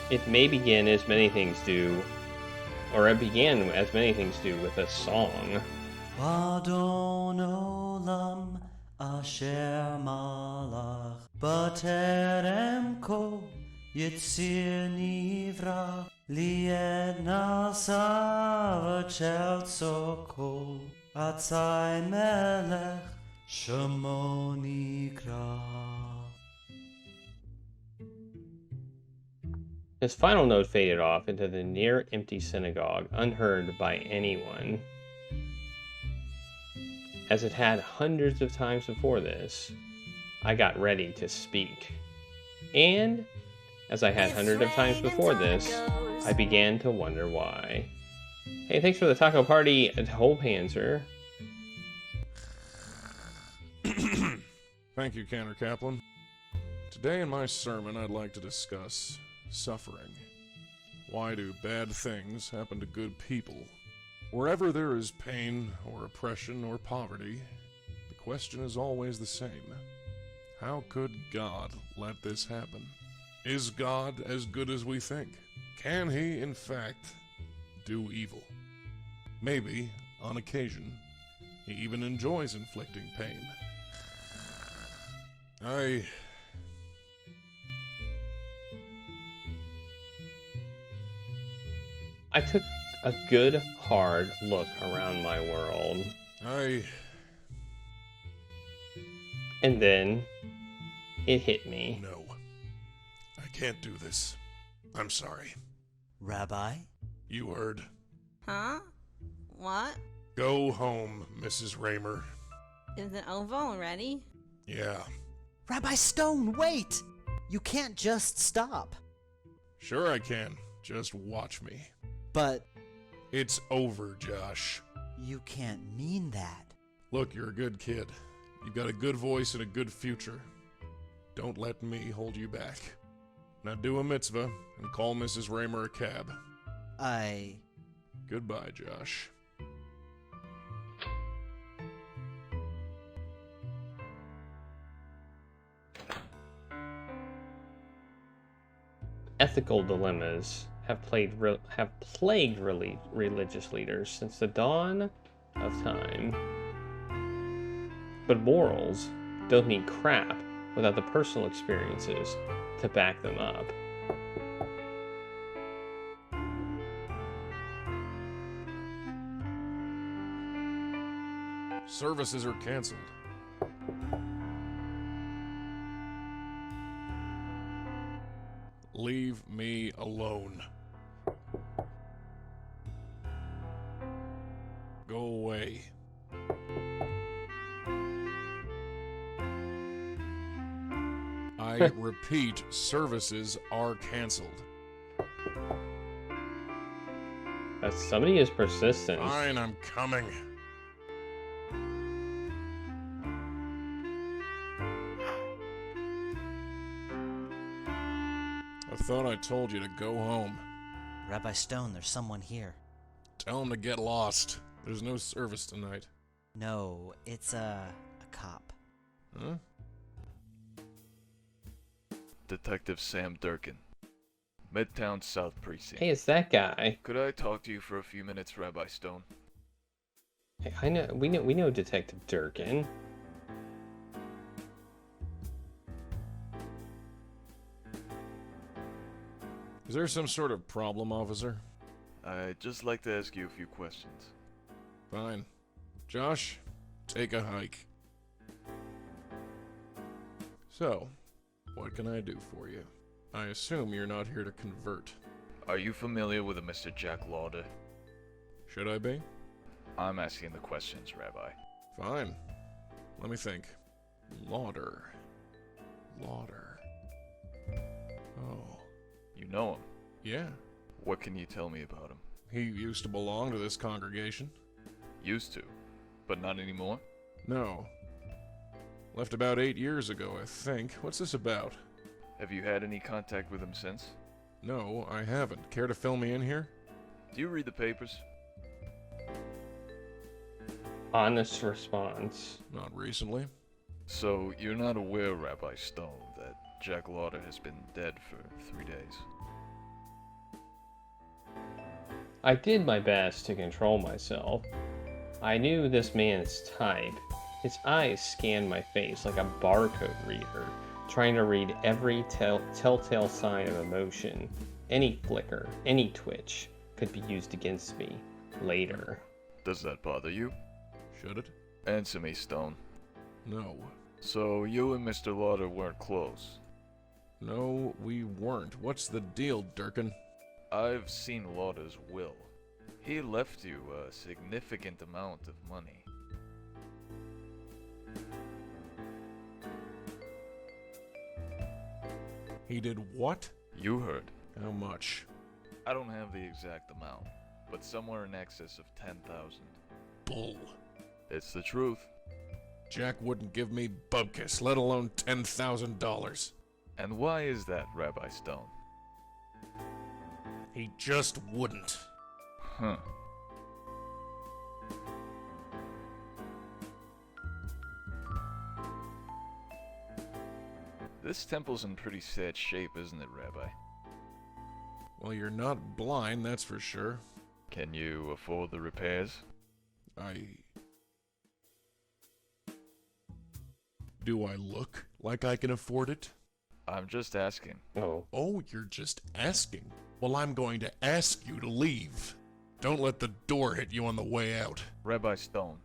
It may begin as many things do, or it began as many things do with a song. Adon olam asher malach b'terem kol yitzir nivra lied nasa v'cheltso kol atzai melech shemo nikra. His final note faded off into the near-empty synagogue, unheard by anyone. As it had hundreds of times before this, I got ready to speak. And, as I had hundreds of times before this, I began to wonder why. Hey, thanks for the taco party, Whole Panzer. Thank you, Cantor Kaplan. Today in my sermon, I'd like to discuss suffering. Why do bad things happen to good people? Wherever there is pain or oppression or poverty, the question is always the same. How could God let this happen? Is God as good as we think? Can he, in fact, do evil? Maybe, on occasion, he even enjoys inflicting pain. I took a good, hard look around my world. And then, it hit me. No. I can't do this. I'm sorry. Rabbi? You heard. Huh? What? Go home, Mrs. Raymer. Is it over already? Yeah. Rabbi Stone, wait! You can't just stop. Sure I can. Just watch me. But It's over, Josh. you can't mean that. Look, you're a good kid. You've got a good voice and a good future. Don't let me hold you back. Now do a mitzvah and call Mrs. Raymer a cab. Goodbye, Josh. Ethical dilemmas have plagued religious leaders since the dawn of time. But morals don't mean crap without the personal experiences to back them up. Services are canceled. Leave me alone. Go away. I repeat, services are canceled. Somebody is persistent. Fine, I'm coming. I thought I told you to go home. Rabbi Stone, there's someone here. Tell him to get lost. There's no service tonight. No, it's a cop. Huh? Detective Sam Durkin, Midtown South Precinct. Hey, it's that guy. Could I talk to you for a few minutes, Rabbi Stone? Hey, we know Detective Durkin. Is there some sort of problem, officer? I'd just like to ask you a few questions. Fine. Josh, take a hike. So, what can I do for you? I assume you're not here to convert. Are you familiar with a Mr. Jack Lauder? Should I be? I'm asking the questions, Rabbi. Fine. Let me think. Lauder. Oh, You know him. yeah. What can you tell me about him? He used to belong to this congregation. Used to, but not anymore? No. Left about 8 years ago, I think. What's this about? Have you had any contact with him since? No, I haven't. Care to fill me in here? Do you read the papers? Honest response. Not recently. So, you're not aware, Rabbi Stone, that Jack Lauder has been dead for 3 days? I did my best to control myself. I knew this man's type. His eyes scanned my face like a barcode reader, trying to read every telltale sign of emotion. Any flicker, any twitch could be used against me later. Does that bother you? Should it? Answer me, Stone. No. So you and Mr. Lauder weren't close? No, we weren't. What's the deal, Durkin? I've seen Lauder's will. He left you a significant amount of money. He did what? You heard. How much? I don't have the exact amount, but somewhere in excess of 10,000. Bull. It's the truth. Jack wouldn't give me bubkiss, let alone $10,000. And why is that, Rabbi Stone? He just wouldn't. Huh. This temple's in pretty sad shape, isn't it, Rabbi? Well, you're not blind, that's for sure. Can you afford the repairs? Do I look like I can afford it? I'm just asking. Oh. Oh, you're just asking. Well, I'm going to ask you to leave. Don't let the door hit you on the way out. Rabbi Stone,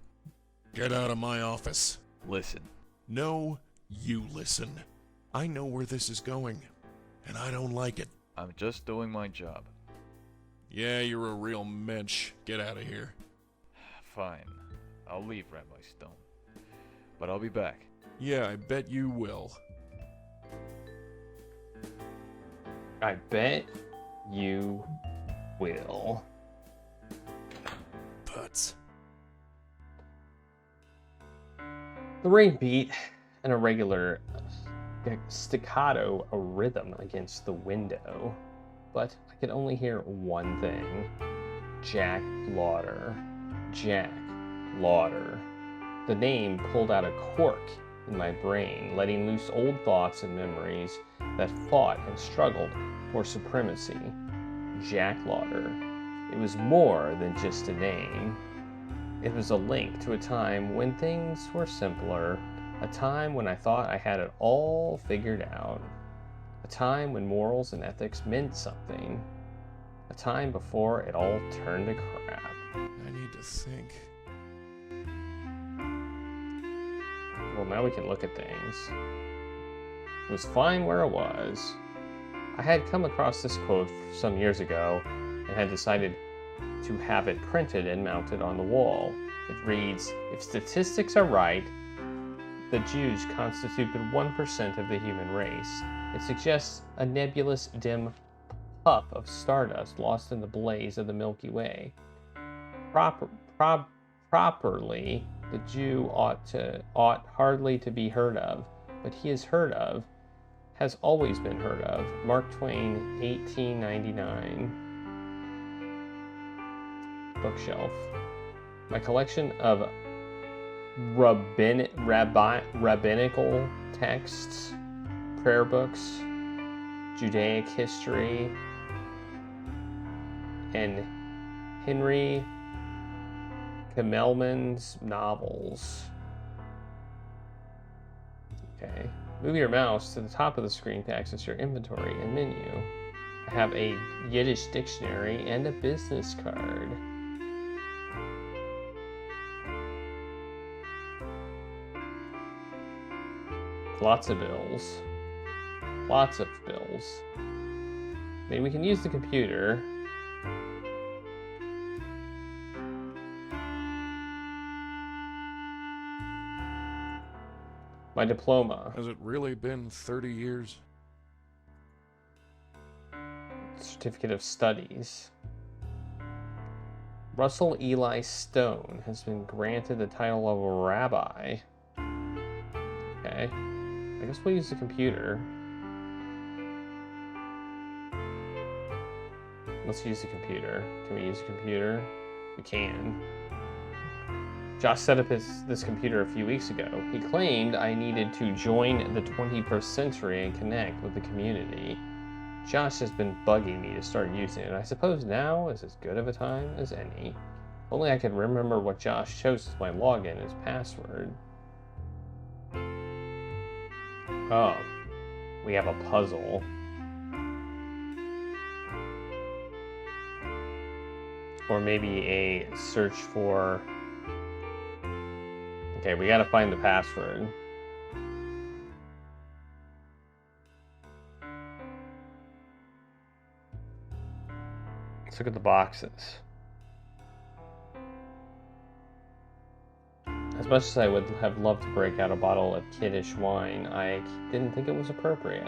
Get out of my office. listen. No, you listen. I know where this is going, and I don't like it. I'm just doing my job. Yeah, you're a real mensch. Get out of here. Fine. I'll leave, Rabbi Stone. But I'll be back. Yeah, I bet you will. I bet you will. Putz. The rain beat an irregular staccato rhythm against the window, but I could only hear one thing. Jack Lauder. Jack Lauder. The name pulled out a cork in my brain, letting loose old thoughts and memories that fought and struggled for supremacy. Jack Lauder. It was more than just a name. It was a link to a time when things were simpler, a time when I thought I had it all figured out, a time when morals and ethics meant something, a time before it all turned to crap. I need to think. Well, now we can look at things. It was fine where it was. I had come across this quote some years ago and had decided to have it printed and mounted on the wall. It reads, "If statistics are right, the Jews constitute but 1% of the human race. It suggests a nebulous, dim puff of stardust lost in the blaze of the Milky Way. Properly, the Jew ought hardly to be heard of, but he is heard of, has always been heard of." Mark Twain, 1899. Bookshelf. My collection of rabbinical texts, prayer books, Judaic history, and Henry Kimmelman's novels. Okay. Move your mouse to the top of the screen to access your inventory and menu. I have a Yiddish dictionary and a business card. Lots of bills. Lots of bills. Maybe we can use the computer. My diploma. Has it really been 30 years? Certificate of Studies. Russell Eli Stone has been granted the title of a rabbi. Okay. I guess we'll use the computer. Let's use the computer. Can we use the computer? We can. Josh set up this computer a few weeks ago. He claimed I needed to join the 21st century and connect with the community. Josh has been bugging me to start using it. I suppose now is as good of a time as any. If only I could remember what Josh chose as my login as password. Oh, we have a puzzle. Or maybe a search for... Okay, we gotta find the password. Let's look at the boxes. As much as I would have loved to break out a bottle of kiddish wine, I didn't think it was appropriate.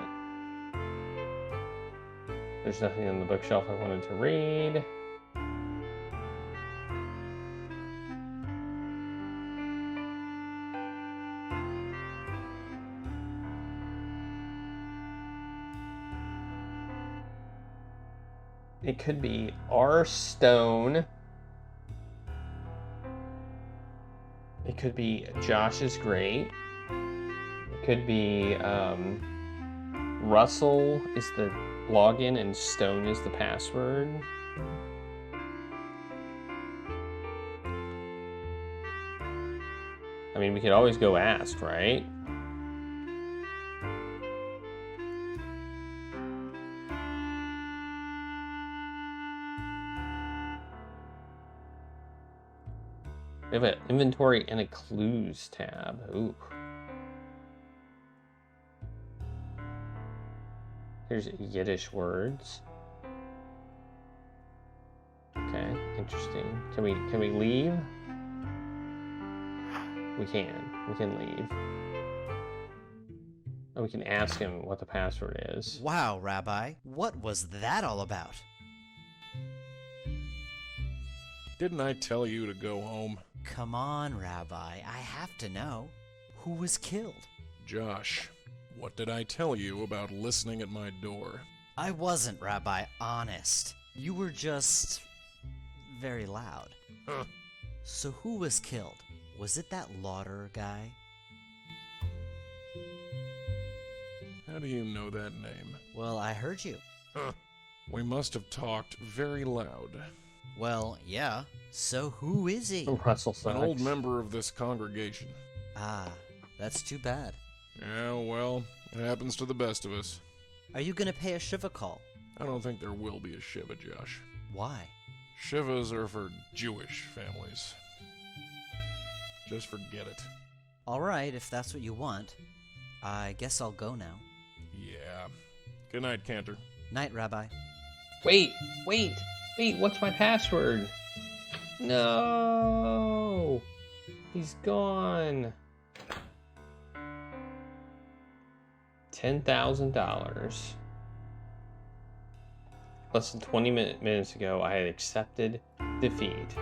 There's nothing on the bookshelf I wanted to read. It could be R. Stone. It could be Josh is great. It could be Russell is the login and Stone is the password. I mean, we could always go ask, right? We have an inventory and a clues tab. Ooh. Here's Yiddish words. Okay, interesting. Can we leave? We can leave. Oh, we can ask him what the password is. Wow, Rabbi, what was that all about? Didn't I tell you to go home? Come on, Rabbi, I have to know. Who was killed? Josh, what did I tell you about listening at my door? I wasn't, Rabbi, honest. You were just... very loud. Huh. So who was killed? Was it that Lauder guy? How do you know that name? Well, I heard you. Huh. We must have talked very loud. Well, yeah. So who is he? Russell sucks. An old member of this congregation. Ah, that's too bad. Yeah, well, it happens to the best of us. Are you gonna pay a Shiva call? I don't think there will be a Shiva, Josh. Why? Shivas are for Jewish families. Just forget it. Alright, if that's what you want. I guess I'll go now. Yeah. Good night, Cantor. Night, Rabbi. Wait, what's my password? No! He's gone. $10,000. Less than 20 minutes ago, I had accepted defeat.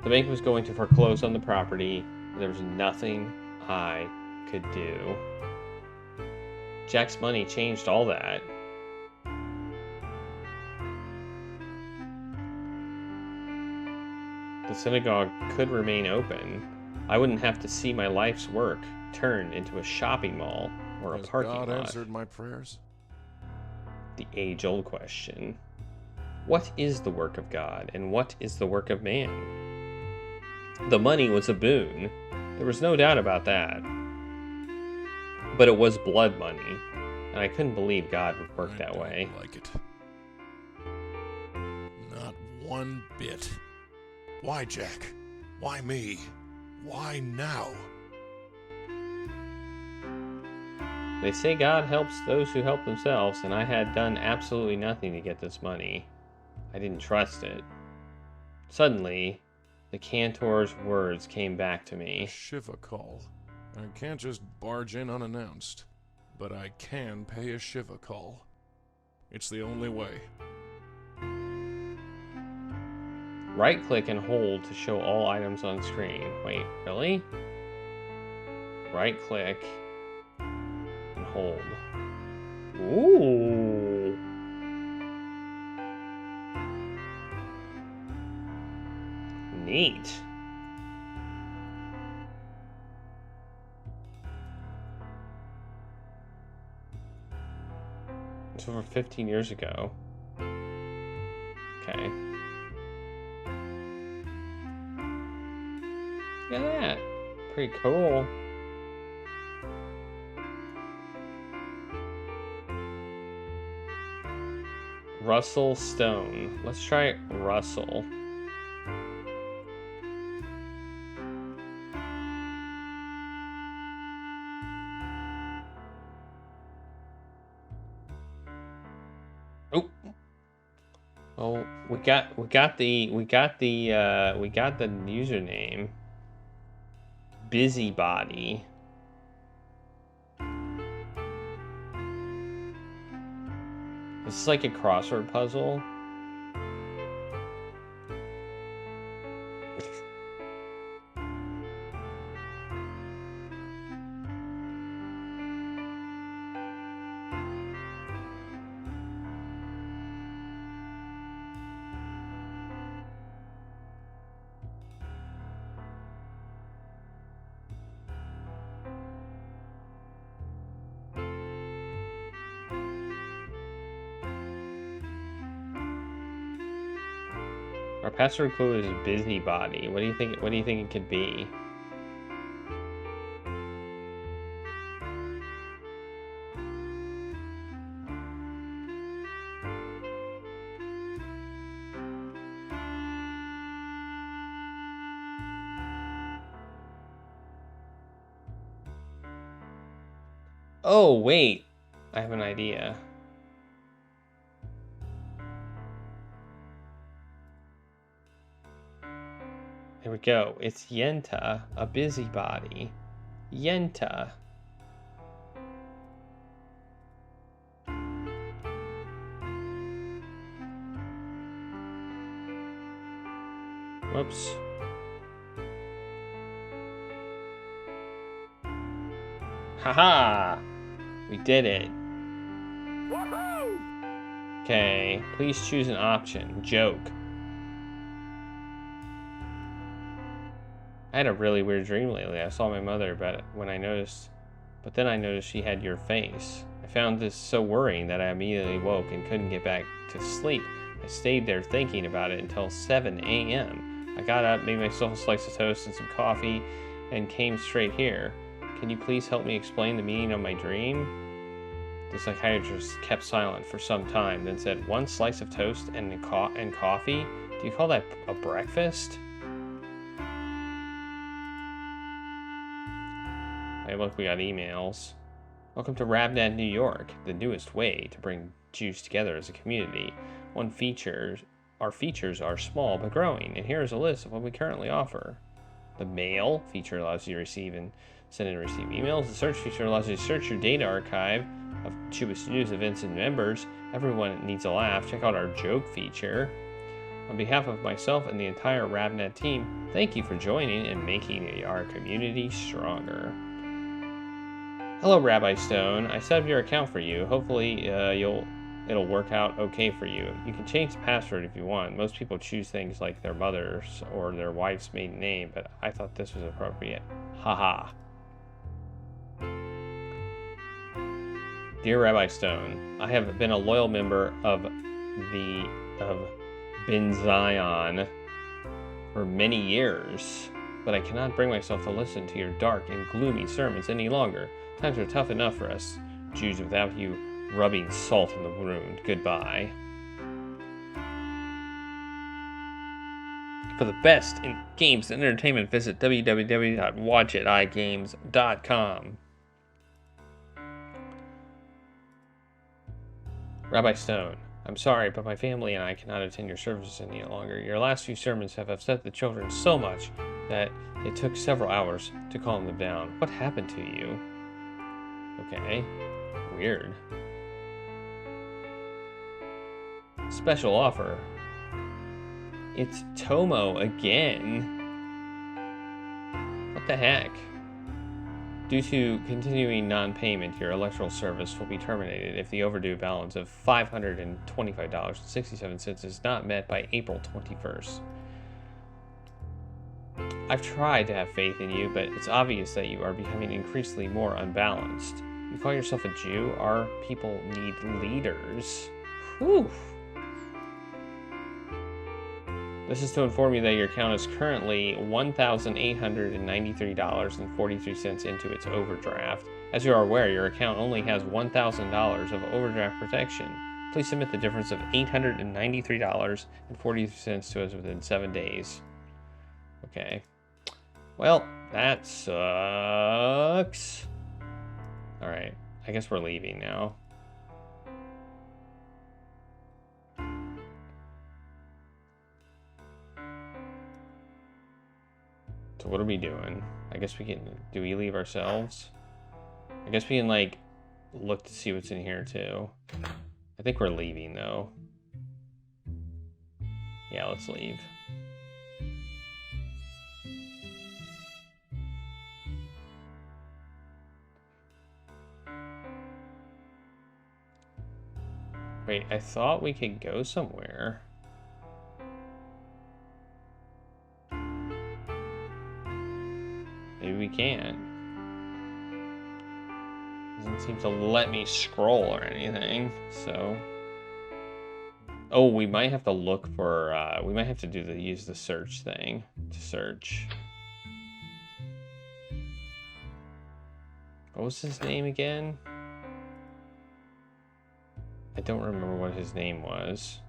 The bank was going to foreclose on the property, and there was nothing I could do. Jack's money changed all that. The synagogue could remain open. I wouldn't have to see my life's work turned into a shopping mall or a Has parking God lot. answered my prayers? The age-old question. What is the work of God, and what is the work of man? The money was a boon. There was no doubt about that. But it was blood money, and I couldn't believe God would work that way. I don't like it. Not one bit. Why, Jack? Why me? Why now? They say God helps those who help themselves, and I had done absolutely nothing to get this money. I didn't trust it. Suddenly, the cantor's words came back to me. Shiva call. I can't just barge in unannounced, but I can pay a Shiva call. It's the only way. Right-click and hold to show all items on screen. Wait, really? Right-click and hold. Ooh. Neat. was over 15 years ago. Okay. Look at that. Pretty cool. Russell Stone. Let's try Russell. Oh. Oh, we got the username. Busybody. This is like a crossword puzzle. Our password clue is busybody. What do you think? What do you think it could be? Oh wait, I have an idea. Here we go. It's Yenta, a busybody. Yenta. Whoops. Haha! We did it. Okay, please choose an option. Joke. I had a really weird dream lately. I saw my mother, but then I noticed she had your face. I found this so worrying that I immediately woke and couldn't get back to sleep. I stayed there thinking about it until 7 a.m. I got up, made myself a slice of toast and some coffee, and came straight here. Can you please help me explain the meaning of my dream? The psychiatrist kept silent for some time, then said, 1 slice of toast and coffee? Do you call that a breakfast? Hey, look, we got emails. Welcome to RabNet New York, the newest way to bring Jews together as a community. Our features are small but growing, and here is a list of what we currently offer. The mail feature allows you to send and receive emails. The search feature allows you to search your data archive of Jewish news, events, and members. Everyone needs a laugh. Check out our joke feature. On behalf of myself and the entire RabNet team, thank you for joining and making our community stronger. Hello, Rabbi Stone. I set up your account for you. Hopefully, it'll work out okay for you. You can change the password if you want. Most people choose things like their mother's or their wife's maiden name, but I thought this was appropriate. Haha. Dear Rabbi Stone, I have been a loyal member of Ben Zion for many years, but I cannot bring myself to listen to your dark and gloomy sermons any longer. Times are tough enough for us Jews without you rubbing salt in the wound. Goodbye. For the best in games and entertainment, visit www.watchitigames.com. Rabbi Stone, I'm sorry, but my family and I cannot attend your services any longer. Your last few sermons have upset the children so much that it took several hours to calm them down. What happened to you? Okay, weird. Special offer. It's Tomo again. What the heck? Due to continuing non-payment, your electoral service will be terminated if the overdue balance of $525.67 is not met by April 21st. I've tried to have faith in you, but it's obvious that you are becoming increasingly more unbalanced. You call yourself a Jew? Our people need leaders. Whew. This is to inform you that your account is currently $1,893.43 into its overdraft. As you are aware, your account only has $1,000 of overdraft protection. Please submit the difference of $893.43 to us within 7 days. Okay. Well, that sucks. Alright, I guess we're leaving now. So what are we doing? I guess we can... Do we leave ourselves? I guess we can, like, look to see what's in here, too. I think we're leaving, though. Yeah, let's leave. Wait, I thought we could go somewhere. Maybe we can't. Doesn't seem to let me scroll or anything, so... Oh, we might have to look for, we might have to use the search thing to search. What was his name again? I don't remember what his name was.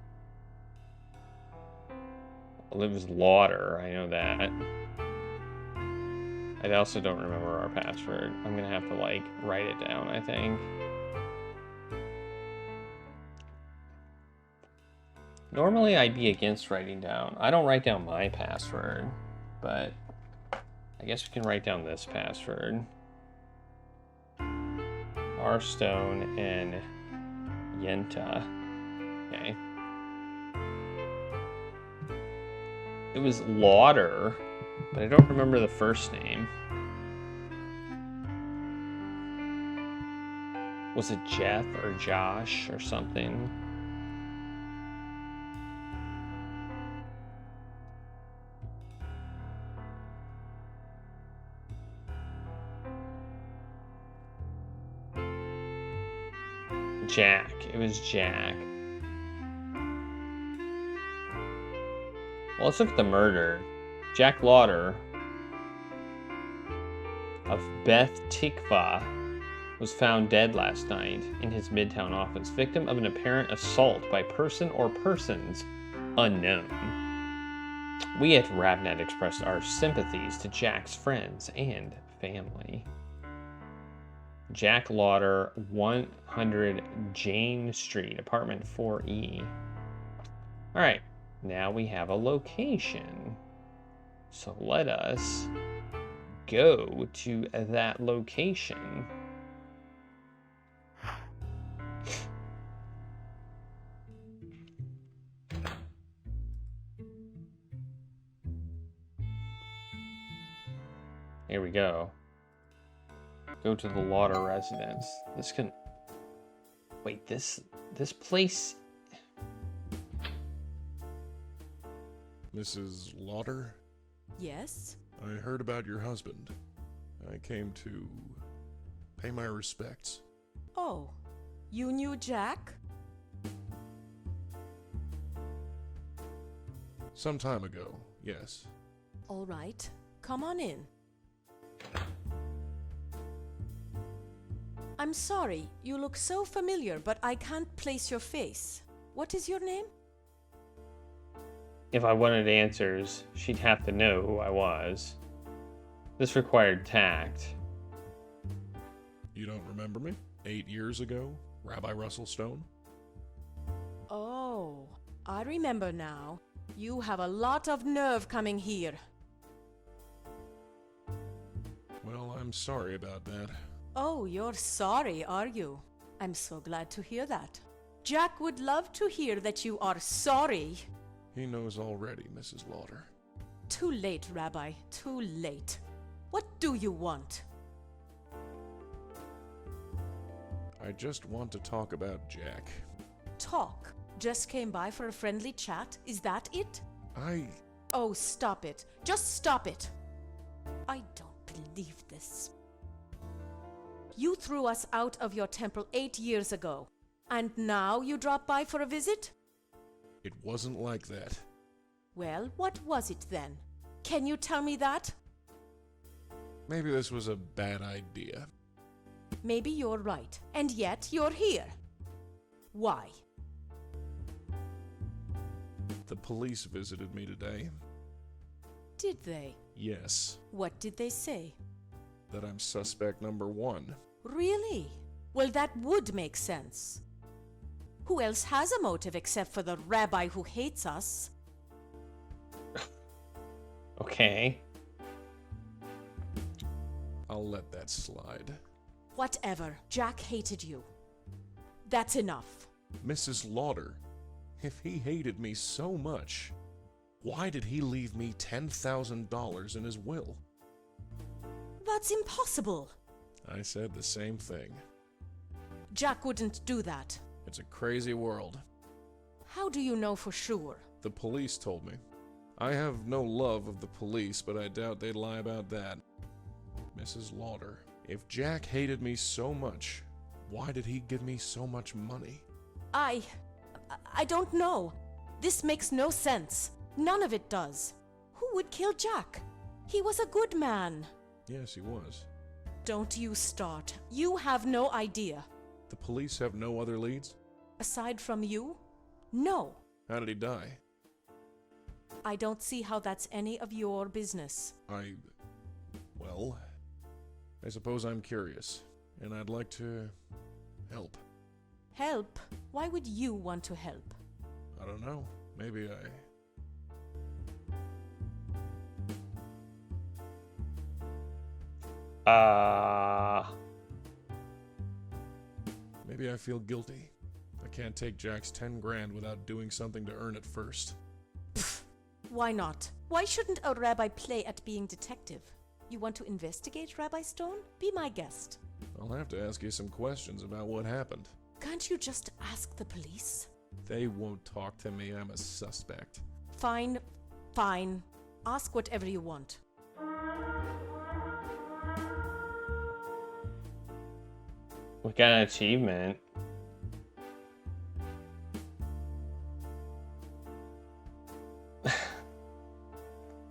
Well, it was Lauder, I know that. I also don't remember our password. I'm gonna have to, like, write it down, I think. Normally I'd be against writing down. I don't write down my password, but I guess we can write down this password. Rstone and Yenta. Okay. It was Lauder, but I don't remember the first name. Was it Jeff or Josh or something? Jack. It was Jack. Well, let's look at the murder. Jack Lauder of Beth Tikva was found dead last night in his Midtown office, victim of an apparent assault by person or persons unknown. We at RavNet expressed our sympathies to Jack's friends and family. Jack Lauder, 100 Jane Street, apartment 4E. Alright, now we have a location. So let us go to that location. Here we go. Go to the Lauder residence. This can... Wait, this place... Mrs. Lauder? Yes? I heard about your husband. I came to pay my respects. Oh, you knew Jack? Some time ago, yes. All right, come on in. I'm sorry, you look so familiar, but I can't place your face. What is your name? If I wanted answers, she'd have to know who I was. This required tact. You don't remember me? 8 years ago, Rabbi Russell Stone? Oh, I remember now. You have a lot of nerve coming here. Well, I'm sorry about that. Oh, you're sorry, are you? I'm so glad to hear that. Jack would love to hear that you are sorry. He knows already, Mrs. Lauder. Too late, Rabbi, too late. What do you want? I just want to talk about Jack. Talk? Just came by for a friendly chat? Is that it? Oh, stop it. Just stop it. I don't believe this. You threw us out of your temple 8 years ago. And now you drop by for a visit? It wasn't like that. Well, what was it then? Can you tell me that? Maybe this was a bad idea. Maybe you're right. And yet you're here. Why? The police visited me today. Did they? Yes, What did they say? that I'm suspect number 1. Really? Well, that would make sense. Who else has a motive except for the rabbi who hates us? Okay. I'll let that slide. Whatever. Jack hated you. That's enough. Mrs. Lauder, if he hated me so much, why did he leave me $10,000 in his will? That's impossible. I said the same thing. Jack wouldn't do that. It's a crazy world. How do you know for sure? The police told me. I have no love of the police, but I doubt they'd lie about that. Mrs. Lauder, if Jack hated me so much, why did he give me so much money? I don't know. This makes no sense. None of it does. Who would kill Jack? He was a good man. Yes, he was. Don't you start. You have no idea. The police have no other leads? Aside from you? No. How did he die? I don't see how that's any of your business. Well, I suppose I'm curious, and I'd like to help. Help? Why would you want to help? I don't know. Maybe I feel guilty. I can't take Jack's 10 grand without doing something to earn it first. Why not? Why shouldn't a rabbi play at being detective? You want to investigate, Rabbi Stone? Be my guest. I'll have to ask you some questions about what happened. Can't you just ask the police? They won't talk to me. I'm a suspect. Fine, fine. Ask whatever you want. We got an achievement.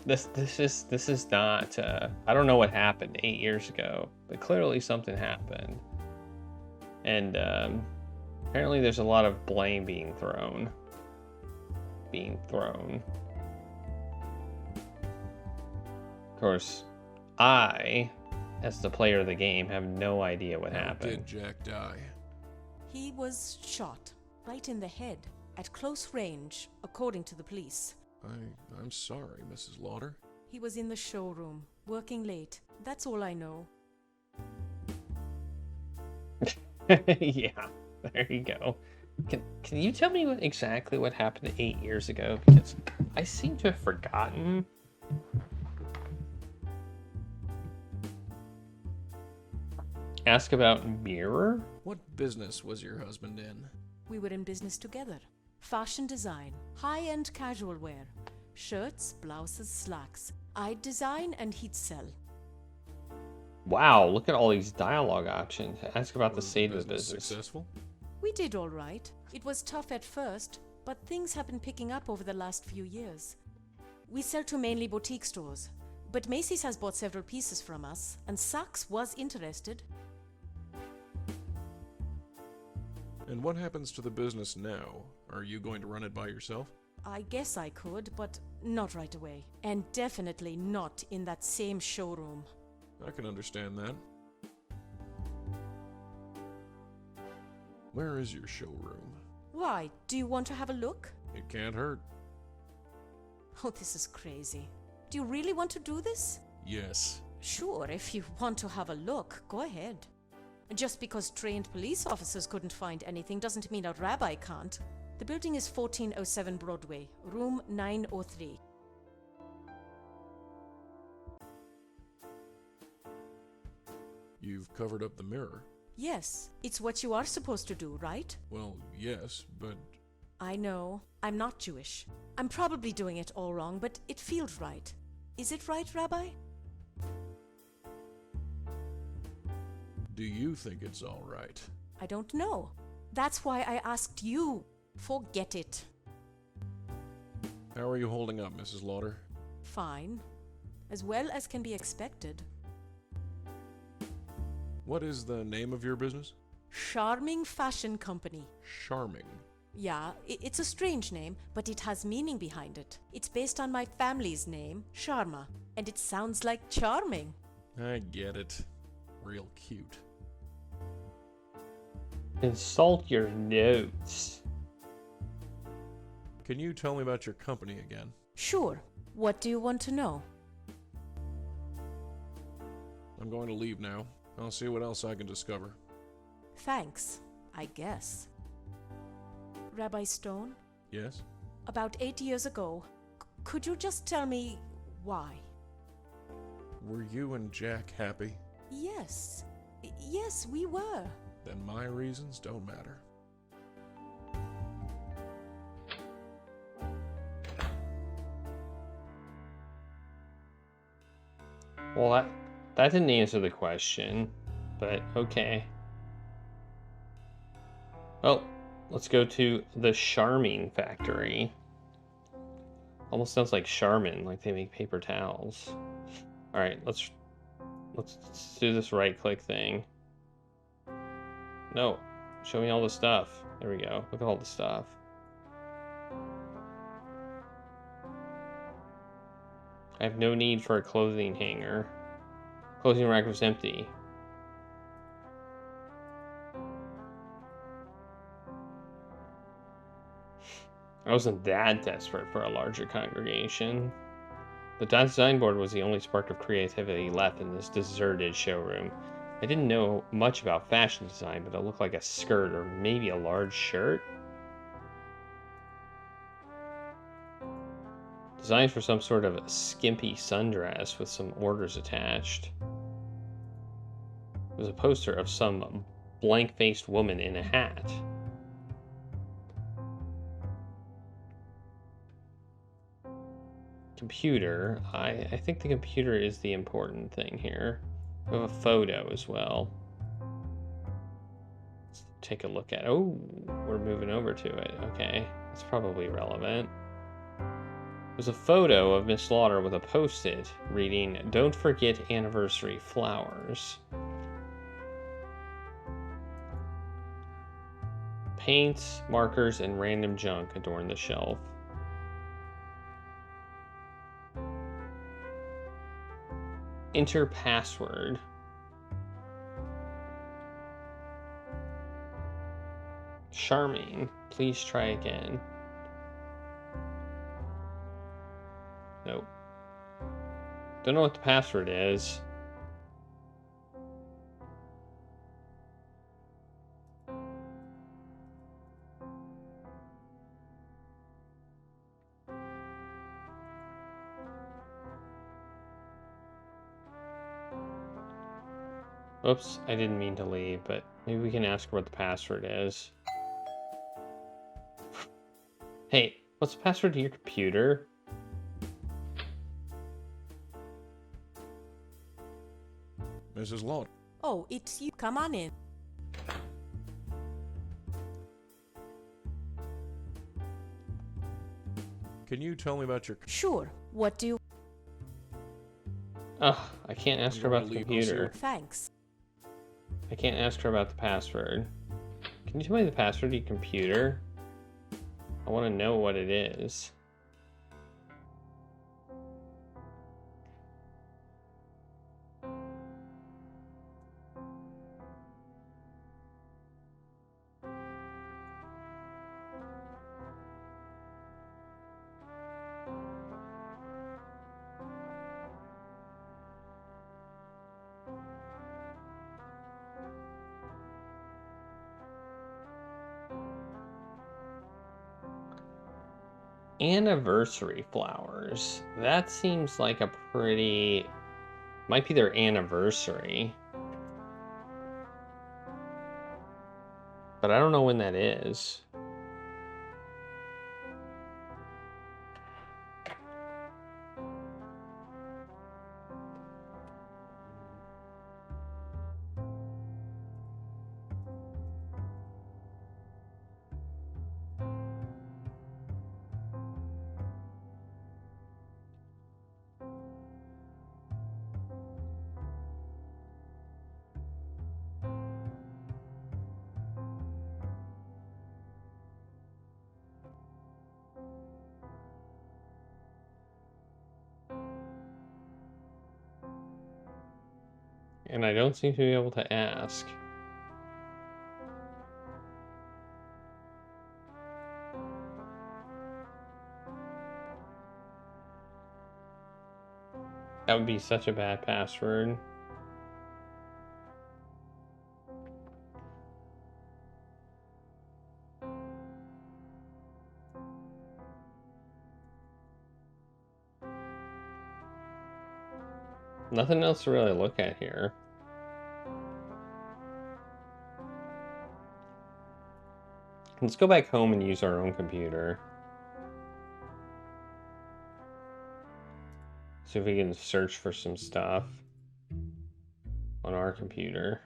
This is not. I don't know what happened 8 years ago, but clearly something happened, and apparently there's a lot of blame being thrown. Of course, I, as the player of the game, have no idea what How happened. did Jack die? He was shot right in the head at close range, according to the police. I'm sorry, Mrs. Lauder. He was in the showroom, working late. That's all I know. Yeah, there you go. Can you tell me exactly what happened 8 years ago? Because I seem to have forgotten. Ask about Mirror? What business was your husband in? We were in business together. Fashion design, high-end casual wear, shirts, blouses, slacks. I'd design and he'd sell. Wow, look at all these dialogue options. Ask about the Was state of the business. Successful? We did all right. It was tough at first, but things have been picking up over the last few years. We sell to mainly boutique stores, but Macy's has bought several pieces from us, and Saks was interested. And what happens to the business now? Are you going to run it by yourself? I guess I could, but not right away. And definitely not in that same showroom. I can understand that. Where is your showroom? Why? Do you want to have a look? It can't hurt. Oh, this is crazy. Do you really want to do this? Yes. Sure, if you want to have a look, go ahead. Just because trained police officers couldn't find anything doesn't mean a rabbi can't. The building is 1407 Broadway, room 903. You've covered up the mirror. Yes, it's what you are supposed to do, right? Well, yes, but I know. I'm not Jewish. I'm probably doing it all wrong, but it feels right. Is it right, Rabbi? Do you think it's all right? I don't know. That's why I asked you. Forget it. How are you holding up, Mrs. Lauder? Fine. As well as can be expected. What is the name of your business? Charming Fashion Company. Charming. Yeah, it's a strange name, but it has meaning behind it. It's based on my family's name, Sharma, and it sounds like charming. I get it. Real cute. Consult your notes. Can you tell me about your company again? Sure. What do you want to know? I'm going to leave now. I'll see what else I can discover. Thanks, I guess. Rabbi Stone, Yes? about 8 years ago, could you just tell me why? Were you and Jack happy? Yes. Yes, we were. Then my reasons don't matter. Well, that didn't answer the question, but okay. Well, let's go to the Charming Factory. Almost sounds like Charmin, like they make paper towels. All right, let's do this right-click thing. No, show me all the stuff. There we go. Look at all the stuff. I have no need for a clothing hanger. Clothing rack was empty. I wasn't that desperate for a larger congregation. The design board was the only spark of creativity left in this deserted showroom. I didn't know much about fashion design, but it looked like a skirt or maybe a large shirt. Designed for some sort of skimpy sundress with some orders attached. It was a poster of some blank-faced woman in a hat. Computer. I think the computer is the important thing here. We have a photo as well. Let's take a look at it. Oh, we're moving over to it. Okay, that's probably relevant. There's a photo of Miss Slaughter with a post-it reading, "Don't forget anniversary flowers." Paints, markers, and random junk adorn the shelf. Enter password. Charming. Please try again. Nope. Don't know what the password is. Oops, I didn't mean to leave, but maybe we can ask her what the password is. Hey, what's the password to your computer? Mrs. Lauder. Oh, it's you. Come on in. Can you tell me about your... Sure. What do you... Ugh, I can't ask her I'm about gonna the leave. I'll see computer. Thanks. I can't ask her about the password. Can you tell me the password to your computer? I want to know what it is. Anniversary flowers. That seems like a pretty... Might be their anniversary. But I don't know when that is. And I don't seem to be able to ask. That would be such a bad password. Nothing else to really look at here. Let's go back home and use our own computer. See if we can search for some stuff on our computer.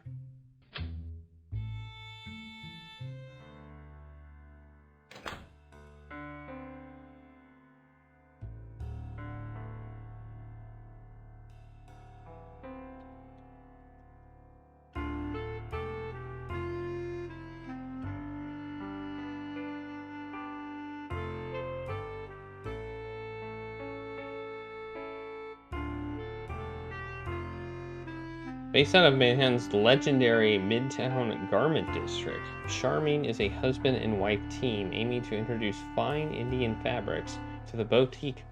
Based out of Manhattan's legendary Midtown Garment District, Charming is a husband and wife team aiming to introduce fine Indian fabrics to the boutique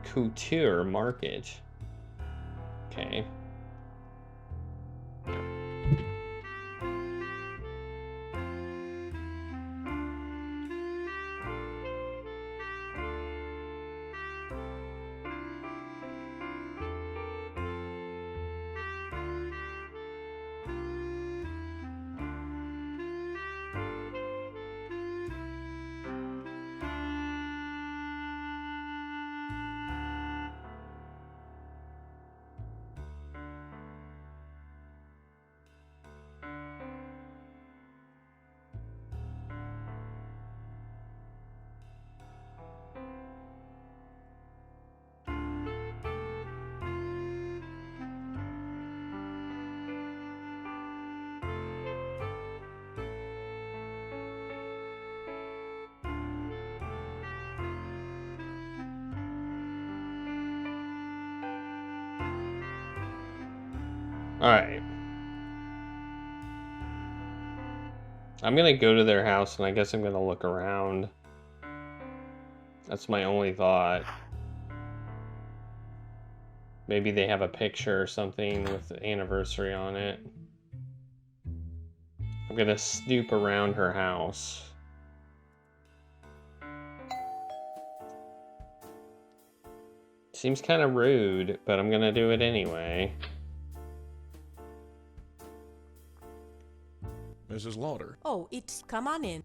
couture market. Okay. Alright. I'm gonna go to their house and I guess I'm gonna look around. That's my only thought. Maybe they have a picture or something with the anniversary on it. I'm gonna snoop around her house. Seems kind of rude, but I'm gonna do it anyway. Mrs. Lauder. Oh, come on in.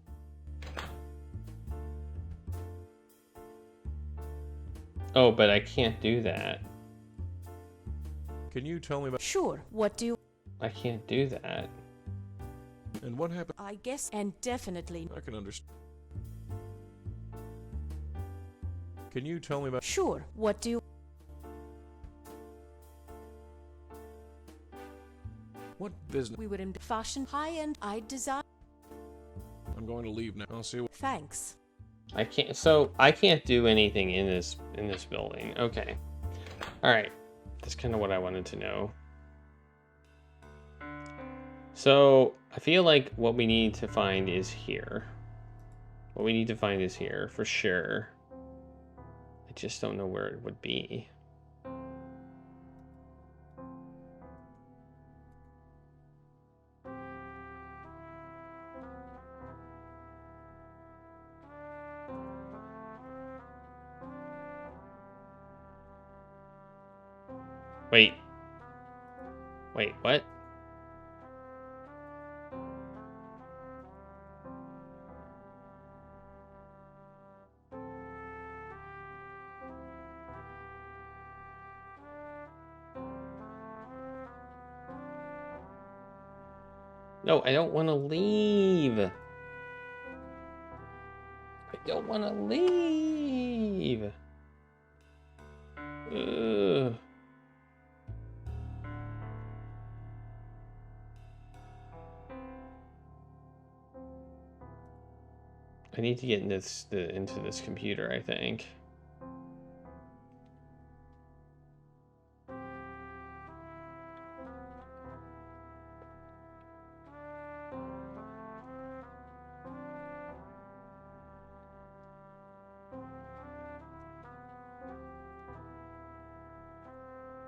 Oh, but I can't do that. Can you tell me about... Sure, what do you... I can't do that. And what happened? I guess, and definitely... I can understand. Can you tell me about... Sure, what do you... What business? We were in fashion, high-end, I design... I'm going to leave now. I'll see what... Thanks. I can't, so I can't do anything in this building. Okay. Alright. That's kind of what I wanted to know. So, I feel like what we need to find is here. What we need to find is here, for sure. I just don't know where it would be. Wait. Wait, what? No, I don't want to leave. I don't want to leave. Ugh. I need to get into this computer, I think.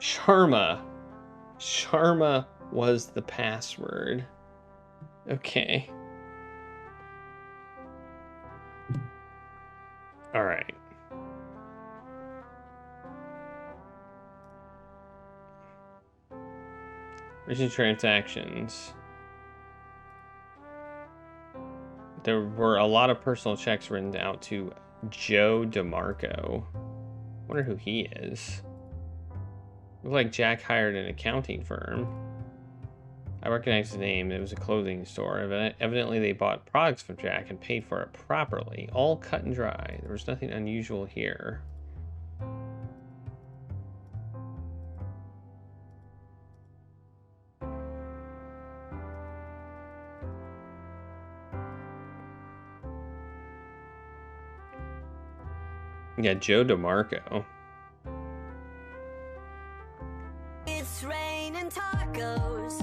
Sharma. Sharma was the password. Okay. All right. Recent transactions. There were a lot of personal checks written out to Joe DeMarco. Wonder who he is. Looked like Jack hired an accounting firm. I recognize the name. It was a clothing store. Evidently, they bought products from Jack and paid for it properly. All cut and dry. There was nothing unusual here. Yeah, Joe DeMarco. It's raining tacos.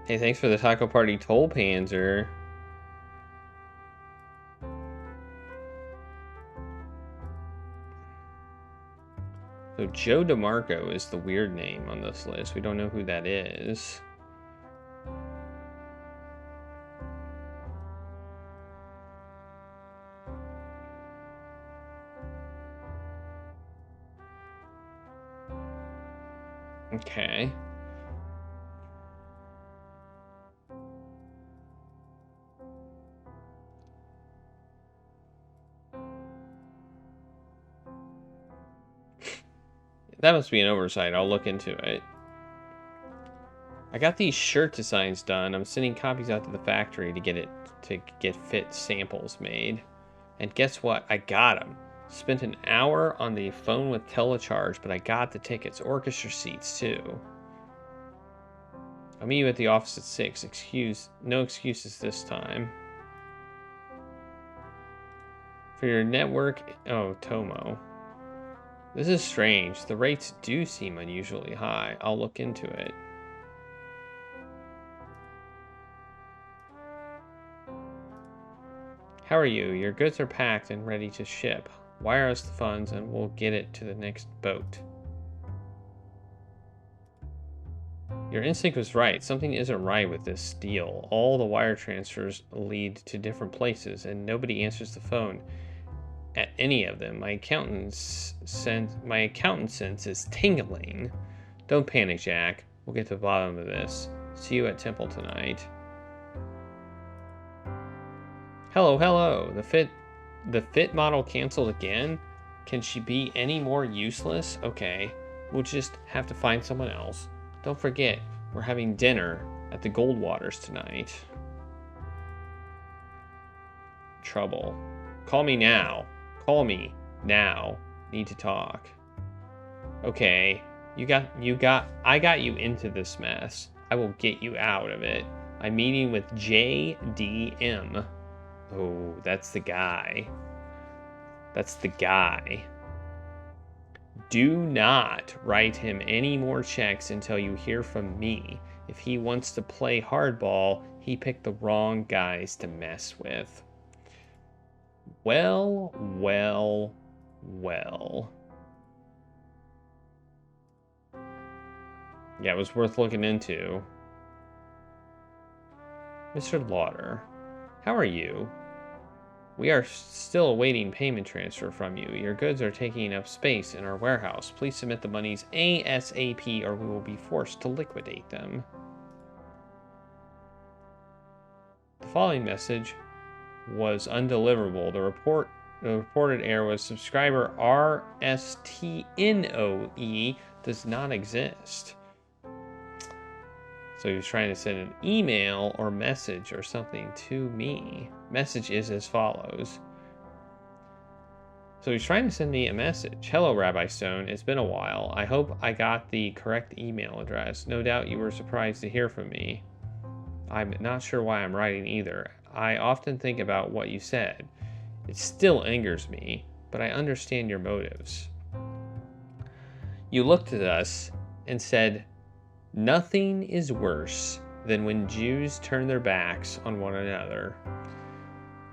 Hey, thanks for the Taco Party toll, Panzer. So Joe DeMarco is the weird name on this list. We don't know who that is. Okay. That must be an oversight. I'll look into it. I got these shirt designs done. I'm sending copies out to the factory to get fit samples made. And guess what? I got them. Spent an hour on the phone with Telecharge, but I got the tickets. Orchestra seats, too. I'll meet you at the office at 6. No excuses this time. For your network... Oh, Tomo. This is strange. The rates do seem unusually high. I'll look into it. How are you? Your goods are packed and ready to ship. Wire us the funds and we'll get it to the next boat. Your instinct was right. Something isn't right with this deal. All the wire transfers lead to different places and nobody answers the phone at any of them. My accountant sense is tingling. Don't panic, Jack. We'll get to the bottom of this. See you at Temple tonight. Hello, hello. The fit model canceled again? Can she be any more useless? Okay, we'll just have to find someone else. Don't forget, we're having dinner at the Goldwaters tonight. Trouble. Call me now. Call me now. Need to talk. Okay, I got you into this mess. I will get you out of it. I'm meeting with JDM. Oh, that's the guy. That's the guy. Do not write him any more checks until you hear from me. If he wants to play hardball, he picked the wrong guys to mess with. Well, well, well. Yeah, it was worth looking into. Mr. Lauder, how are you? We are still awaiting payment transfer from you. Your goods are taking up space in our warehouse. Please submit the monies ASAP or we will be forced to liquidate them. The following message was undeliverable. The reported error was subscriber RSTNOE does not exist. So he was trying to send an email or message or something to me. Message is as follows. So he's trying to send me a message. Hello, Rabbi Stone. It's been a while. I hope I got the correct email address. No doubt you were surprised to hear from me. I'm not sure why I'm writing either. I often think about what you said. It still angers me, but I understand your motives. You looked at us and said, nothing is worse than when Jews turn their backs on one another.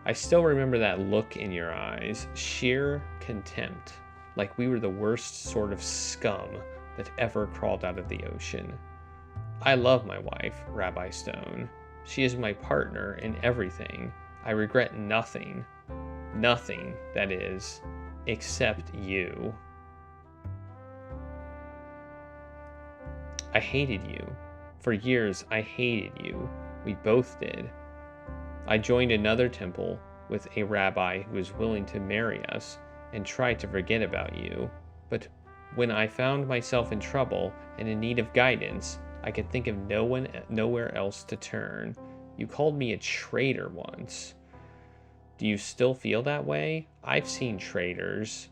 I still remember that look in your eyes, sheer contempt, like we were the worst sort of scum that ever crawled out of the ocean. I love my wife, Rabbi Stone. She is my partner in everything. I regret nothing. Nothing, that is, except you. I hated you. For years, I hated you. We both did. I joined another temple with a rabbi who was willing to marry us and tried to forget about you. But when I found myself in trouble and in need of guidance, I could think of nowhere else to turn. You called me a traitor once. Do you still feel that way? I've seen traitors.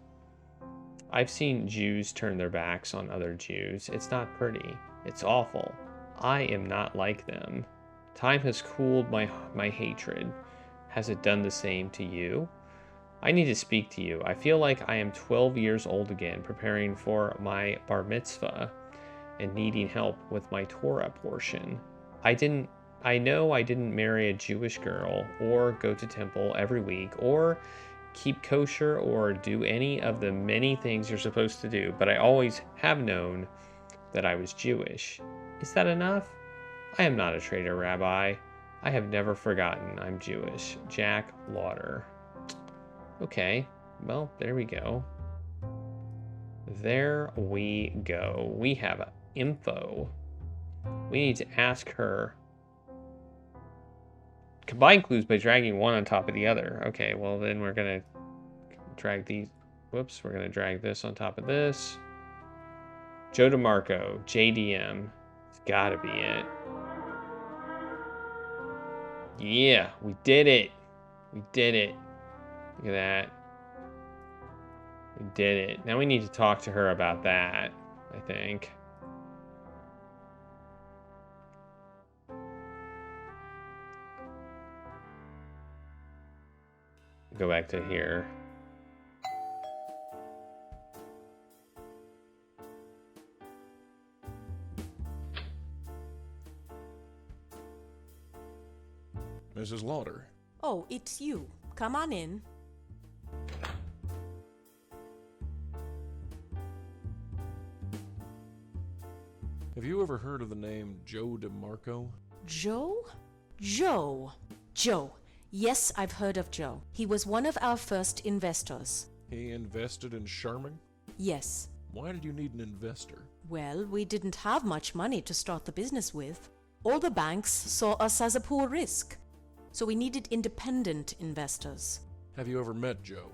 I've seen Jews turn their backs on other Jews. It's not pretty. It's awful. I am not like them. Time has cooled my hatred. Has it done the same to you? I need to speak to you. I feel like I am 12 years old again, preparing for my bar mitzvah and needing help with my Torah portion. I know I didn't marry a Jewish girl or go to temple every week or keep kosher or do any of the many things you're supposed to do, but I always have known that I was Jewish. Is that enough? I am not a traitor, Rabbi. I have never forgotten I'm Jewish. Jack Lauder. Okay, well, there we go. There we go. We have info. We need to ask her. Combine clues by dragging one on top of the other. Okay, well then we're gonna drag these. Whoops, we're gonna drag this on top of this. Joe DeMarco, JDM. It's gotta be it. Yeah, we did it. We did it. Look at that. We did it. Now we need to talk to her about that, I think. Go back to here. Mrs. Lauder. Oh, it's you. Come on in. Have you ever heard of the name Joe DeMarco? Joe? Joe. Yes, I've heard of Joe. He was one of our first investors. He invested in Sherman? Yes. Why did you need an investor? Well, we didn't have much money to start the business with. All the banks saw us as a poor risk. So we needed independent investors. Have you ever met Joe?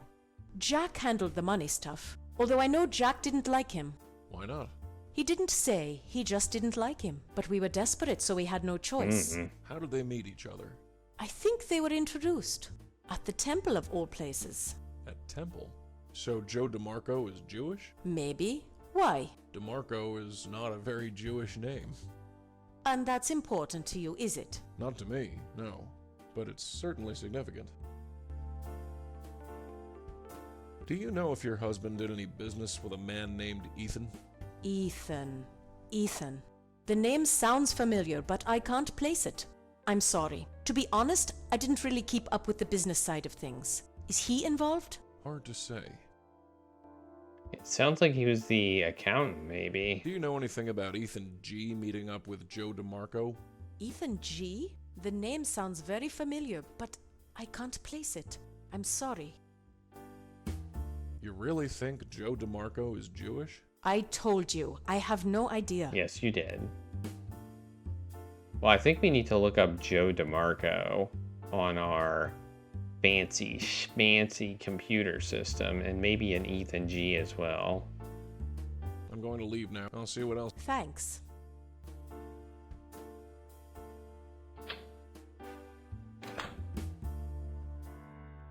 Jack handled the money stuff, although I know Jack didn't like him. Why not? He didn't say, he just didn't like him. But we were desperate, so we had no choice. How did they meet each other? I think they were introduced. At the temple of all places. At temple? So Joe DeMarco is Jewish? Maybe. Why? DeMarco is not a very Jewish name. And that's important to you, is it? Not to me, no. But it's certainly significant. Do you know if your husband did any business with a man named Ethan? Ethan. The name sounds familiar, but I can't place it. I'm sorry. To be honest, I didn't really keep up with the business side of things. Is he involved? Hard to say. It sounds like he was the accountant, maybe. Do you know anything about Ethan G meeting up with Joe DeMarco? Ethan G? The name sounds very familiar, but I can't place it. I'm sorry. You really think Joe DeMarco is Jewish? I told you, I have no idea. Yes, you did. Well, I think we need to look up Joe DeMarco on our fancy schmancy computer system, and maybe an Ethan G as well. I'm going to leave now. I'll see what else. Thanks.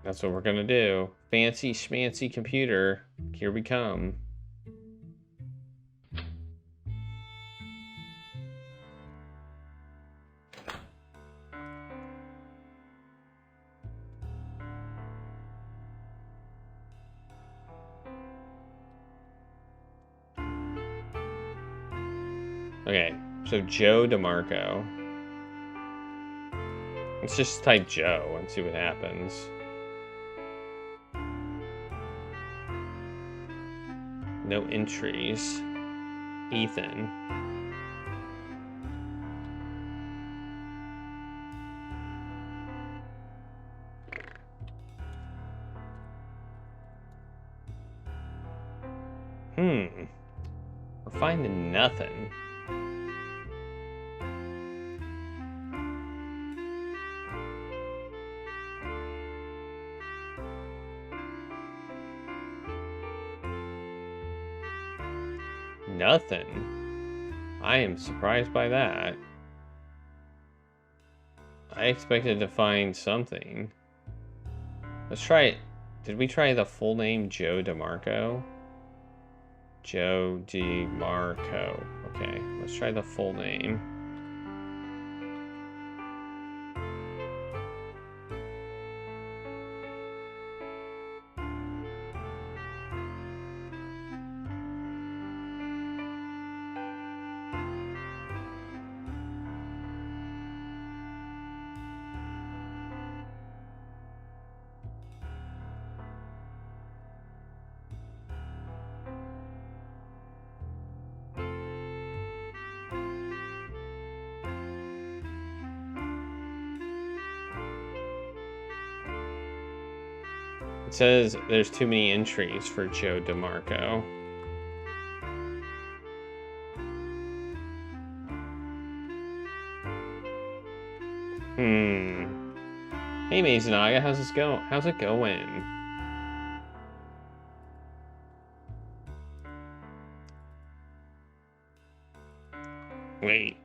That's what we're gonna do. Fancy schmancy computer. Here we come. Okay, so Joe DeMarco. Let's just type Joe and see what happens. No entries. Ethan. We're finding nothing. Nothing. I am surprised by that. I expected to find something. Let's try it. Did we try the full name Joe DeMarco? Joe DeMarco. Okay, let's try the full name. It says there's too many entries for Joe DeMarco. Hey Mazonaga, how's this go? How's it going? Wait.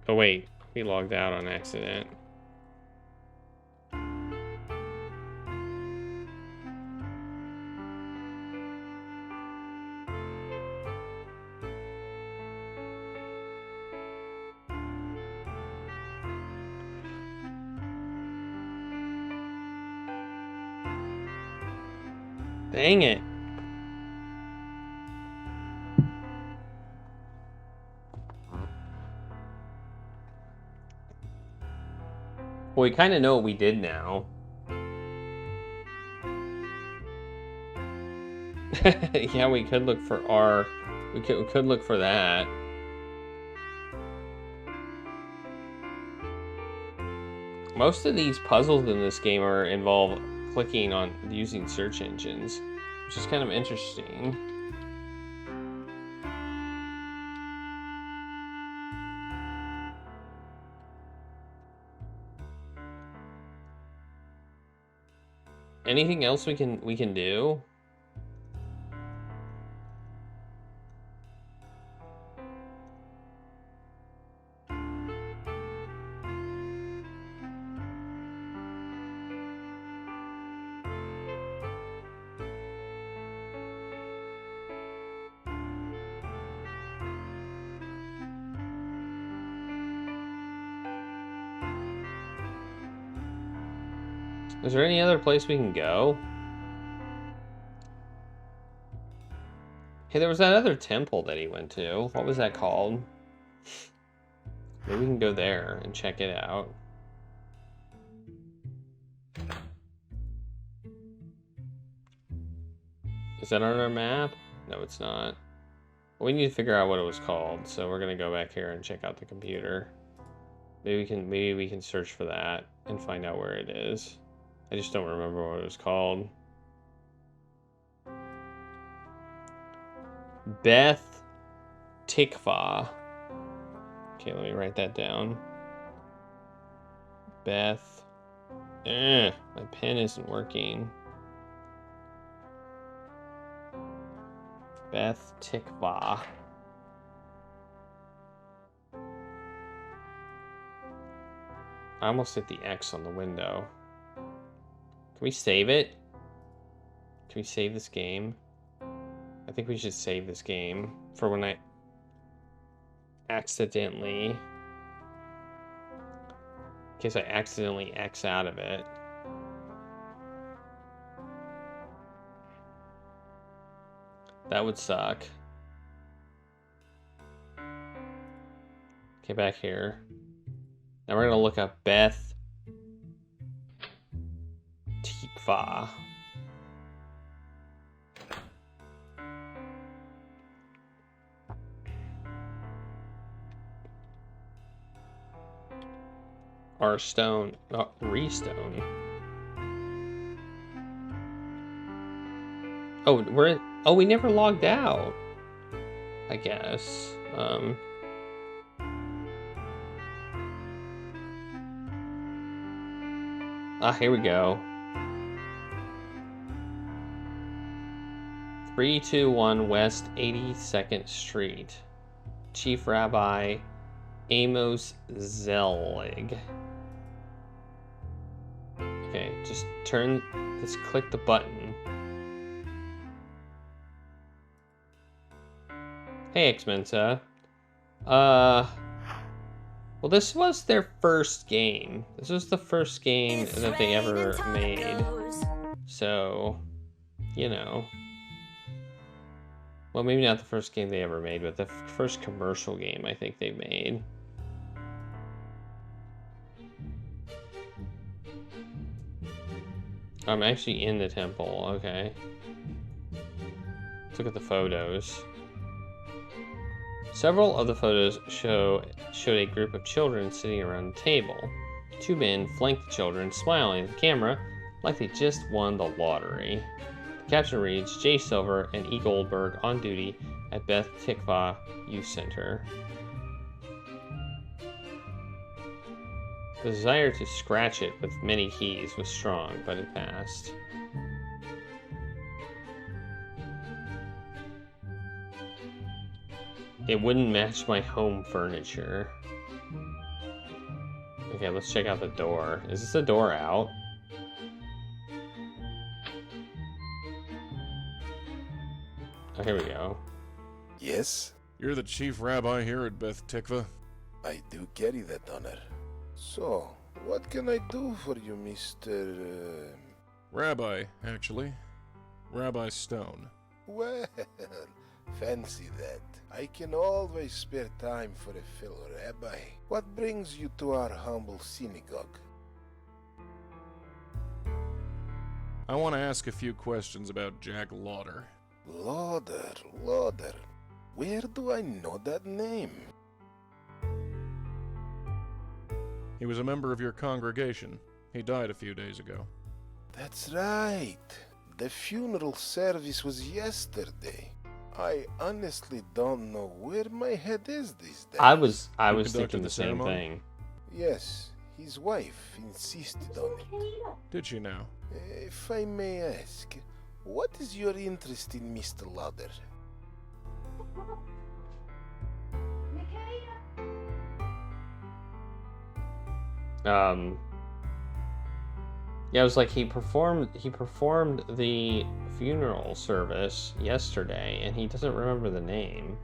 Oh wait, we logged out on accident. Dang it. Well, we kind of know what we did now. Yeah, we could look for our... We could look for that. Most of these puzzles in this game involve clicking on using search engines, which is kind of interesting. Anything else we can do? Is there any other place we can go? Hey, there was that other temple that he went to. What was that called? Maybe we can go there and check it out. Is that on our map? No, it's not. We need to figure out what it was called, so we're gonna go back here and check out the computer. Maybe we can search for that and find out where it is. I just don't remember what it was called. Beth Tikva. Okay, let me write that down. Beth. My pen isn't working. Beth Tikva. I almost hit the X on the window. Can we save it? Can we save this game? I think we should save this game for when I accidentally... In case I accidentally X out of it. That would suck. Okay, back here. Now we're gonna look up Beth Tikva. our stone, restone. Oh, we never logged out. I guess. Here we go. 321 West 82nd Street. Chief Rabbi Amos Zelig. Okay, just let's click the button. Hey, Xmensa. Well, this was their first game. This was the first game that they ever made. So, you know. Well, maybe not the first game they ever made, but the first commercial game I think they made. I'm actually in the temple, okay. Let's look at the photos. Several of the photos showed a group of children sitting around a table. Two men flanked the children, smiling at the camera like they just won the lottery. The caption reads, Jay Silver and E. Goldberg on duty at Beth Tikva Youth Center. The desire to scratch it with many keys was strong, but it passed. It wouldn't match my home furniture. Okay, let's check out the door. Is this the door out? Oh, here we go. Yes, You're the chief rabbi here at Beth Tikva? I do carry that honor. So, what can I do for you, Mr. Rabbi, actually. Rabbi Stone. Well, fancy that. I can always spare time for a fellow rabbi. What brings you to our humble synagogue? I want to ask a few questions about Jack Lauder. Lauder. Where do I know that name? He was a member of your congregation. He died a few days ago. That's right. The funeral service was yesterday. I honestly don't know where my head is these days. I was conducted thinking the the same ceremony? thing. Yes, his wife insisted on it. Did she now? If I may ask, what is your interest in Mr. Lauder? Yeah, it was like he performed the funeral service yesterday and he doesn't remember the name.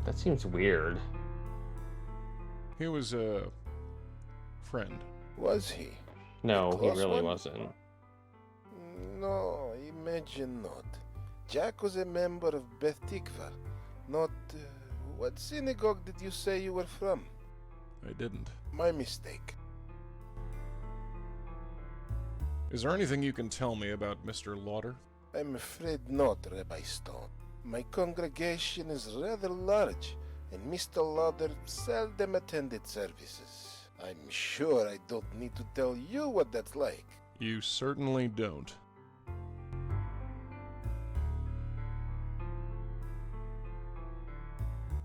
That seems weird. He was a friend. Was he? No, A he close really one? wasn't. No, imagine not. Jack was a member of Beth Tikva. Not. What synagogue did you say you were from? I didn't. My mistake. Is there anything you can tell me about Mr. Lauder? I'm afraid not, Rabbi Stone. My congregation is rather large, and Mr. Lauder seldom attended services. I'm sure I don't need to tell you what that's like. You certainly don't.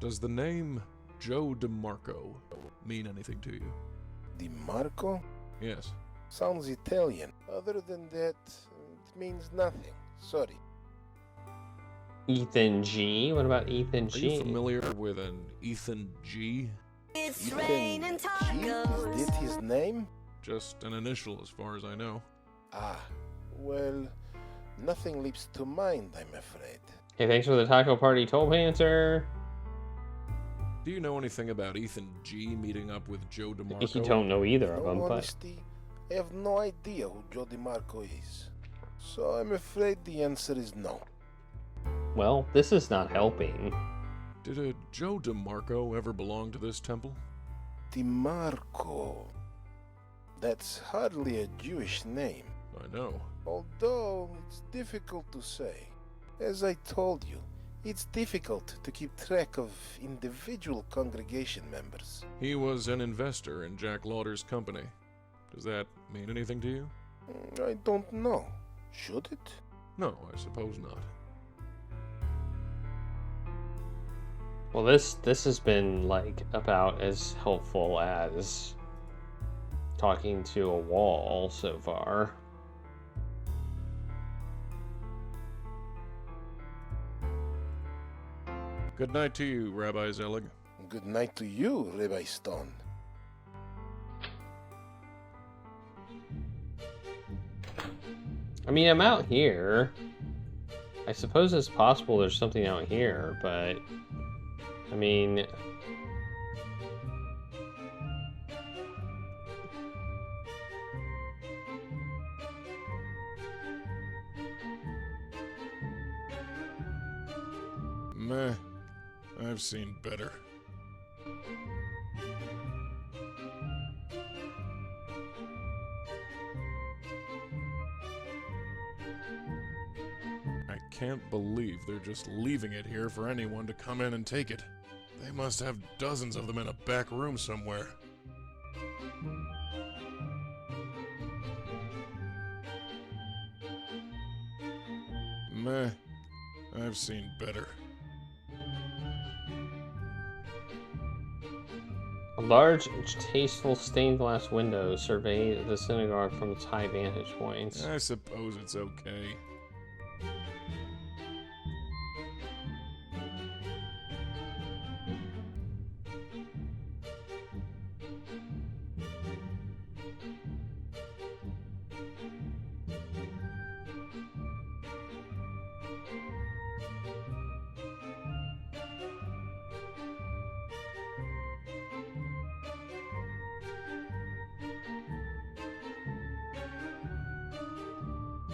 Does the name Joe DeMarco mean anything to you? DiMarco? Yes. Sounds Italian. Other than that, it means nothing. Sorry. Ethan G? What about Ethan Are G? you familiar with an Ethan G? It's Ethan raining G? tacos. Is that his name? Just an initial as far as I know. Ah, well, nothing leaps to mind, I'm afraid. Hey, thanks for the taco party, Toll Panther. Do you know anything about Ethan G meeting up with Joe DeMarco? You don't know either In of all them, but honesty, I have no idea who Joe DiMarco is. So I'm afraid the answer is no. well, this is not helping. Did a Joe DeMarco ever belong to this temple? DiMarco. That's hardly a Jewish name. I know. Although it's difficult to say. As I told you, It's difficult to keep track of individual congregation members. He was an investor in Jack Lauder's company. Does that mean anything to you? I don't know. Should it? No, I suppose not. Well, this has been like about as helpful as talking to a wall so far. Good night to you, Rabbi Zelig. Good night to you, Rabbi Stone. I mean, I'm out here. I suppose it's possible there's something out here, but I mean, Meh. I've seen better. I can't believe they're just leaving it here for anyone to come in and take it. They must have dozens of them in a back room somewhere. Meh. I've seen better. a large, tasteful stained glass window survey the synagogue from its high vantage points. I suppose it's okay.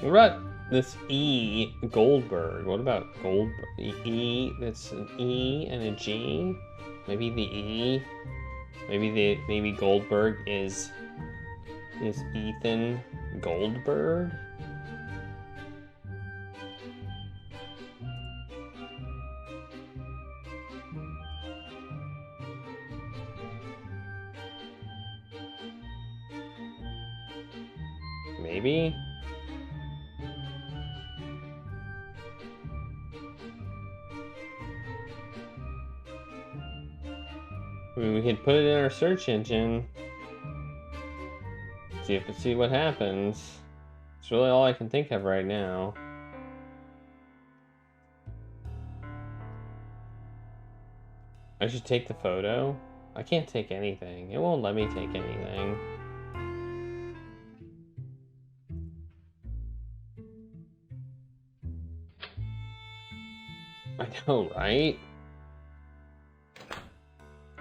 What about this E. Goldberg? What about Goldberg? E. That's an E and a G. Maybe the E. Maybe Goldberg is Ethan Goldberg. Maybe. I mean, we could put it in our search engine. See what happens. It's really all I can think of right now. I should take the photo. I can't take anything. It won't let me take anything. I know, right?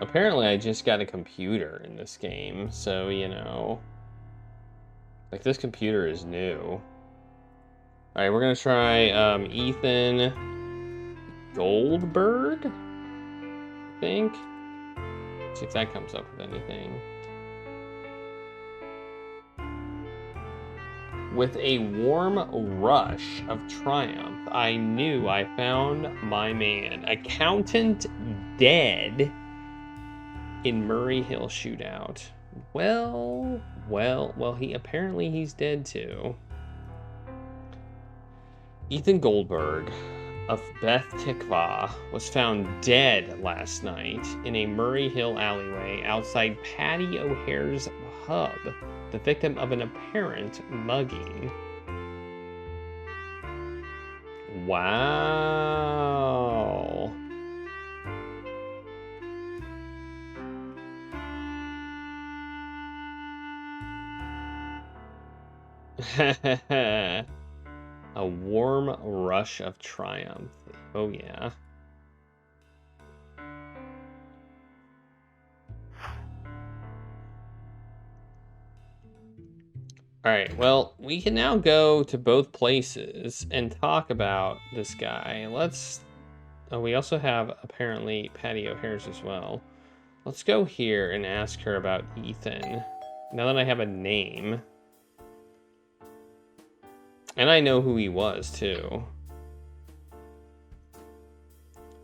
Apparently I just got a computer in this game, so, you know. Like, this computer is new. Alright, we're gonna try, Ethan Goldberg? I think? See if that comes up with anything. With a warm rush of triumph, I knew I found my man. Accountant dead in Murray Hill shootout. Well, he's dead too. Ethan Goldberg of Beth Tikva was found dead last night in a Murray Hill alleyway outside Patty O'Hare's pub, the victim of an apparent mugging. Wow. A warm rush of triumph. Oh yeah. Alright, well, we can now go to both places and talk about this guy. Oh, we also have, apparently, Patty O'Hare's as well. Let's go here and ask her about Ethan. Now that I have a name. And I know who he was, too.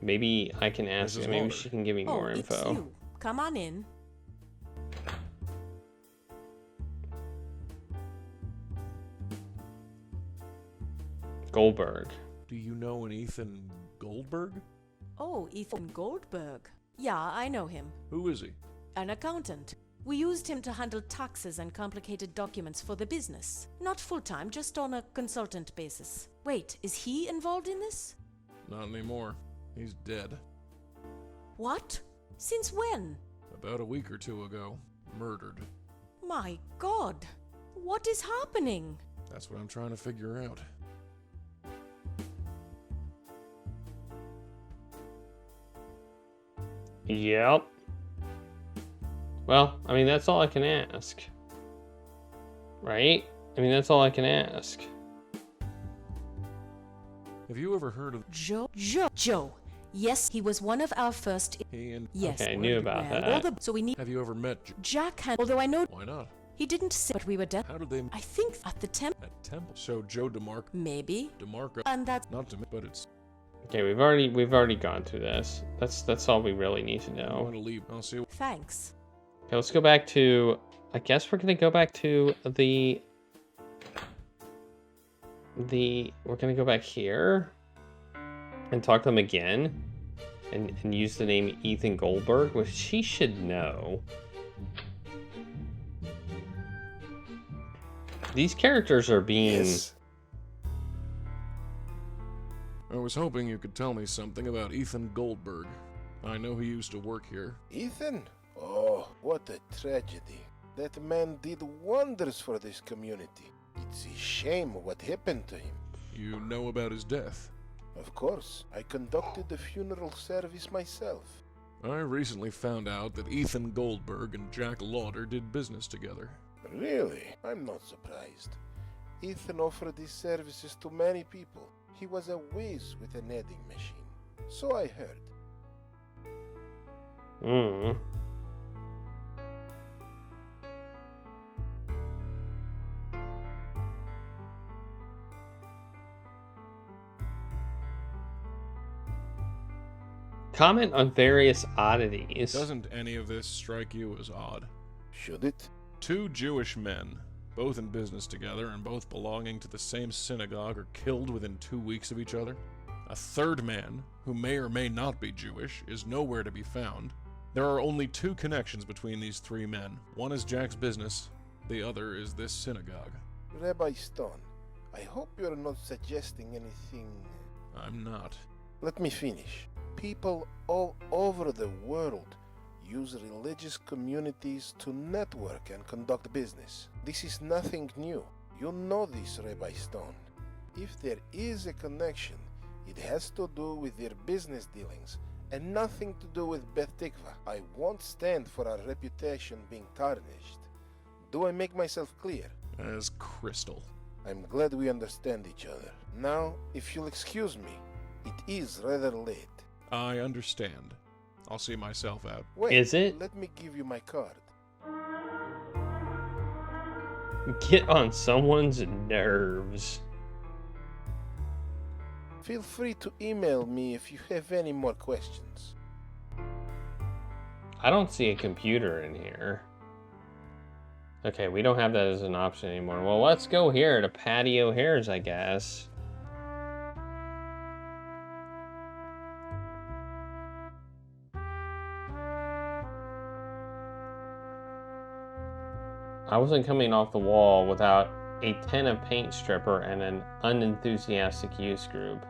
Maybe I can ask Mrs. her. Maybe Lauder. she can give me Oh, more it's info. you. Come on in. Goldberg. Do you know an Ethan Goldberg? Oh, Ethan Goldberg. Yeah, I know him. Who is he? An accountant. We used him to handle taxes and complicated documents for the business. Not full-time, just on a consultant basis. Wait, is he involved in this? Not anymore. He's dead. What? Since when? About a week or two ago. Murdered. My God. What is happening? That's what I'm trying to figure out. Yep. Well, I mean, that's all I can ask. Right? I mean, that's all I can ask. Have you ever heard of Joe. Yes, he was one of our first. he and... Yes. Okay, I knew about that. So we need Have you ever met Jack. Although I know Why not? he didn't say, but we were dead. How did they... I think at the temp. At Temple? So Joe Maybe. DeMarco... And that's Not to me, but it's... Okay, we've already gone through this. That's all we really need to I know. want to leave. I'll see... thanks. Okay, let's go back to. I guess we're gonna go back to the. We're gonna go back here, and talk to them again, and use the name Ethan Goldberg, which she should know. These characters are being. Yes. I was hoping you could tell me something about Ethan Goldberg. I know he used to work here. Ethan? Oh, what a tragedy. That man did wonders for this community. It's a shame what happened to him. You know about his death? Of course, I conducted the funeral service myself. I recently found out that Ethan Goldberg and Jack Lauder did business together. Really? I'm not surprised. Ethan offered his services to many people. He was a whiz with an adding machine. So I heard. Mm. Comment on various oddities. Doesn't any of this strike you as odd? Should it? Two Jewish men, both in business together and both belonging to the same synagogue, are killed within 2 weeks of each other. A third man, who may or may not be Jewish, is nowhere to be found. There are only two connections between these three men. One is Jack's business, the other is this synagogue. Rabbi Stone, I hope you're not suggesting anything. I'm not. Let me finish. People all over the world use religious communities to network and conduct business. This is nothing new. You know this, Rabbi Stone. If there is a connection, it has to do with their business dealings and nothing to do with Beth Tikva. I won't stand for our reputation being tarnished. Do I make myself clear? As crystal. I'm glad we understand each other. Now, if you'll excuse me, it is rather late. I understand. I'll see myself out. Wait, Is it? Let me give you my card. Get on someone's nerves. Feel free to email me if you have any more questions. I don't see a computer in here. Okay, we don't have that as an option anymore. Well, let's go here to Patio Hares, I guess. I wasn't coming off the wall without a 10 of paint stripper and an unenthusiastic use group.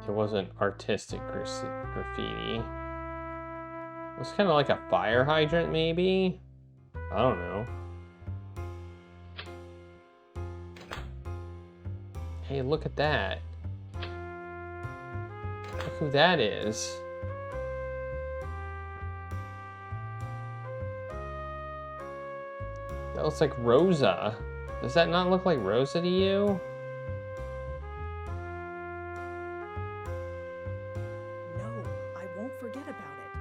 It wasn't artistic graffiti. It was kind of like a fire hydrant, maybe? I don't know. Hey, look at that. Look who that is. That looks like Rosa. Does that not look like Rosa to you? No, I won't forget about it.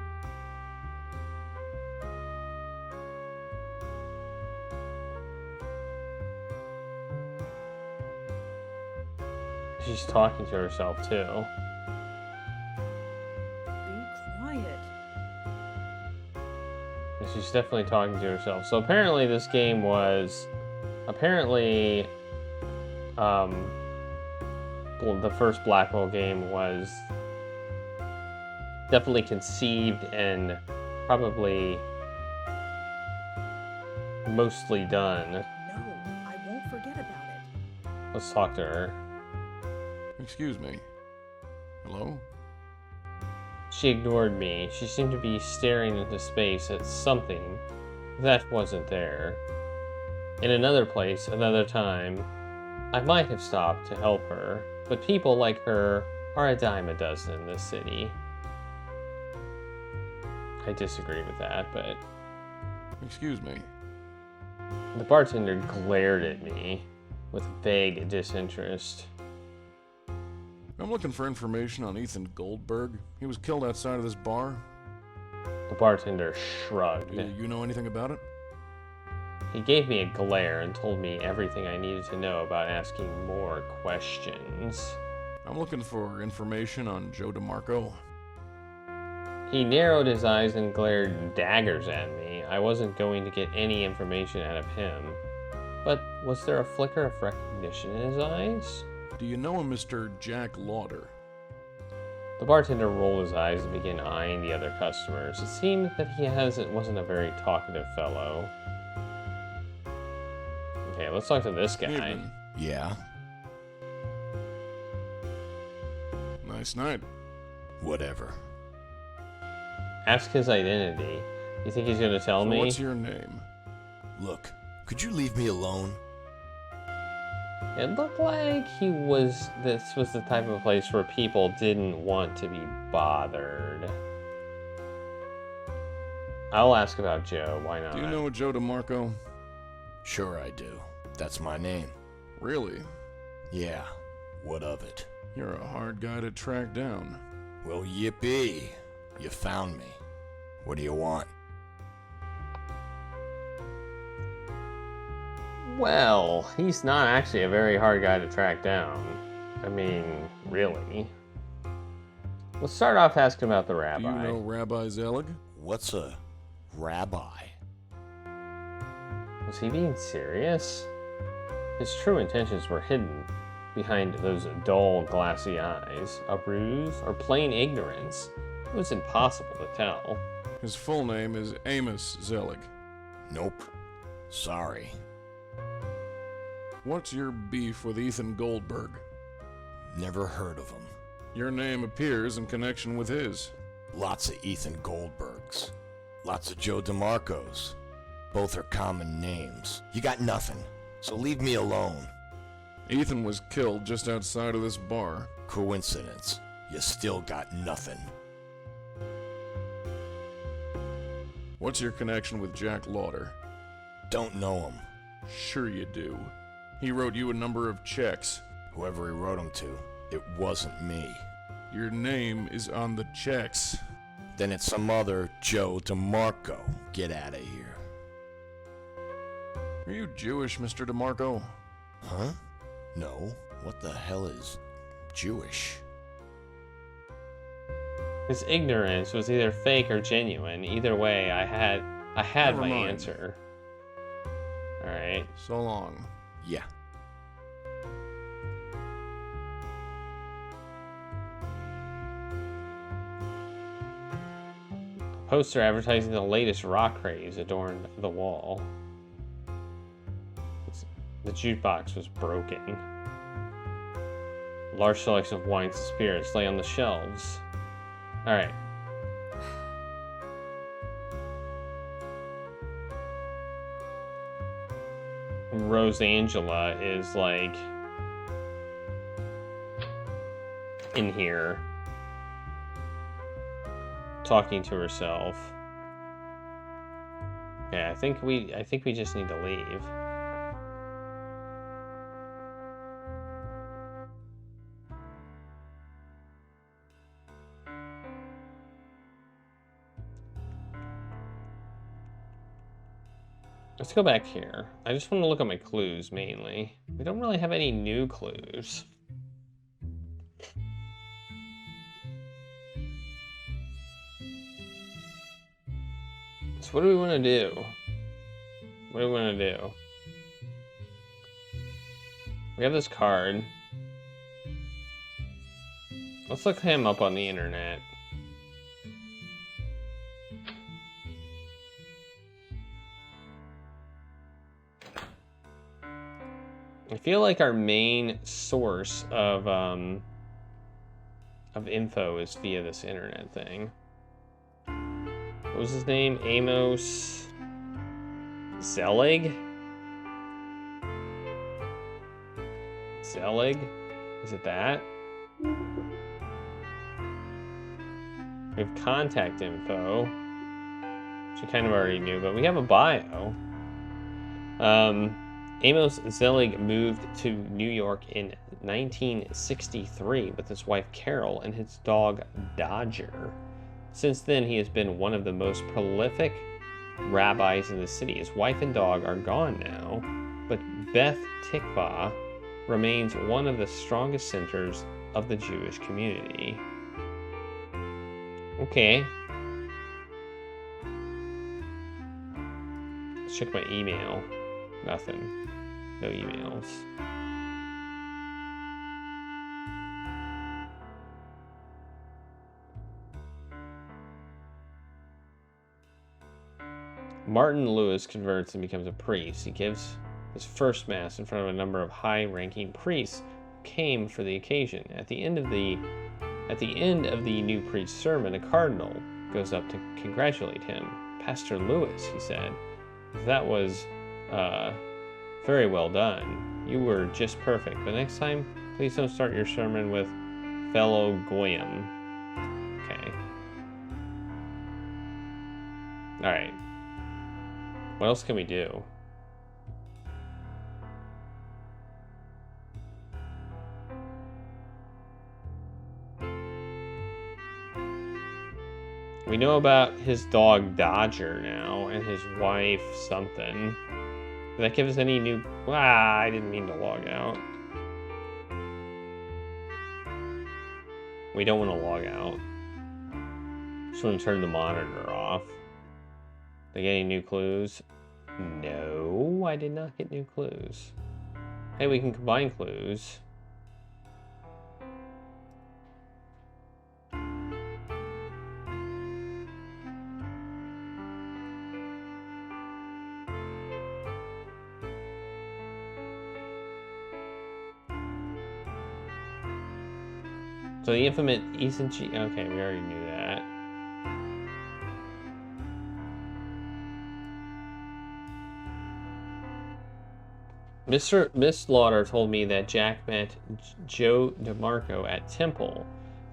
She's talking to herself too. Be quiet. She's definitely talking to herself. So apparently this game was... Apparently... the first Blackwell game was definitely conceived and probably mostly done. No, I won't forget about it. Let's talk to her. Excuse me. Hello? She ignored me. She seemed to be staring into space at something that wasn't there. In another place, another time, I might have stopped to help her, but people like her are a dime a dozen in this city. I disagree with that, but... Excuse me. The bartender glared at me with vague disinterest. I'm looking for information on Ethan Goldberg. He was killed outside of this bar. The bartender shrugged. Do you know anything about it? He gave me a glare and told me everything I needed to know about asking more questions. I'm looking for information on Joe DeMarco. He narrowed his eyes and glared daggers at me. I wasn't going to get any information out of him. But was there a flicker of recognition in his eyes? Do you know a Mr. Jack Lauder? The bartender rolled his eyes and began eyeing the other customers. It seemed that he wasn't a very talkative fellow. Okay, let's talk to this guy. Evening. Yeah? Nice night. Whatever. Ask his identity. You think he's gonna tell me? What's your name? Look, could you leave me alone? It looked like this was the type of place where people didn't want to be bothered. I'll ask about Joe, why not? Do you know a Joe DeMarco? Sure I do. That's my name. Really? Yeah. What of it? You're a hard guy to track down. Well, yippee. You found me. What do you want? Well, he's not actually a very hard guy to track down. I mean, really. Let's start off asking about the rabbi. Do you know Rabbi Zelig? What's a rabbi? Was he being serious? His true intentions were hidden behind those dull, glassy eyes. A ruse or plain ignorance? It was impossible to tell. His full name is Amos Zelig. Nope. Sorry. What's your beef with Ethan Goldberg? Never heard of him. Your name appears in connection with his. Lots of Ethan Goldbergs. Lots of Joe DeMarcos. Both are common names. You got nothing, so leave me alone. Ethan was killed just outside of this bar. Coincidence. You still got nothing. What's your connection with Jack Lauder? Don't know him. Sure you do. He wrote you a number of checks. Whoever he wrote them to, it wasn't me. Your name is on the checks. Then it's some other Joe DeMarco. Get out of here. Are you Jewish, Mr. DeMarco? Huh? No. What the hell is Jewish? His ignorance was either fake or genuine. Either way, I had Never my mind. answer. Alright. So long. Yeah. A poster advertising the latest rock craze adorned the wall. The jukebox was broken. A large selection of wines and spirits lay on the shelves. Alright. Rosangela is like in here talking to herself. Okay, I think we just need to leave. Let's go back here. I just want to look at my clues mainly. We don't really have any new clues. what do we want to do? What do we want to do? We have this card. Let's look him up on the internet. I feel like our main source of info is via this internet thing. What was his name? Amos Zelig? Zelig? Is it that? We have contact info, which I kind of already knew, but we have a bio. Amos Zelig moved to New York in 1963 with his wife Carol and his dog Dodger. Since then, he has been one of the most prolific rabbis in the city. His wife and dog are gone now, but Beth Tikva remains one of the strongest centers of the Jewish community. Okay. Let's check my email. Nothing. No emails. Martin Lewis converts and becomes a priest. He gives his first mass in front of a number of high-ranking priests who came for the occasion. At the end of the new priest's sermon, a cardinal goes up to congratulate him. "Pastor Lewis," he said, "that was very well done. You were just perfect. But next time, please don't start your sermon with fellow Goyim." Okay. Alright. What else can we do? We know about his dog Dodger now and his wife something. Did that give us any new... I didn't mean to log out. We don't want to log out. Just want to turn the monitor off. Did I get any new clues? No, I did not get new clues. Hey, we can combine clues. So the infamous Ethan G. Okay, we already knew that. Miss Slaughter told me that Jack met Joe DeMarco at Temple.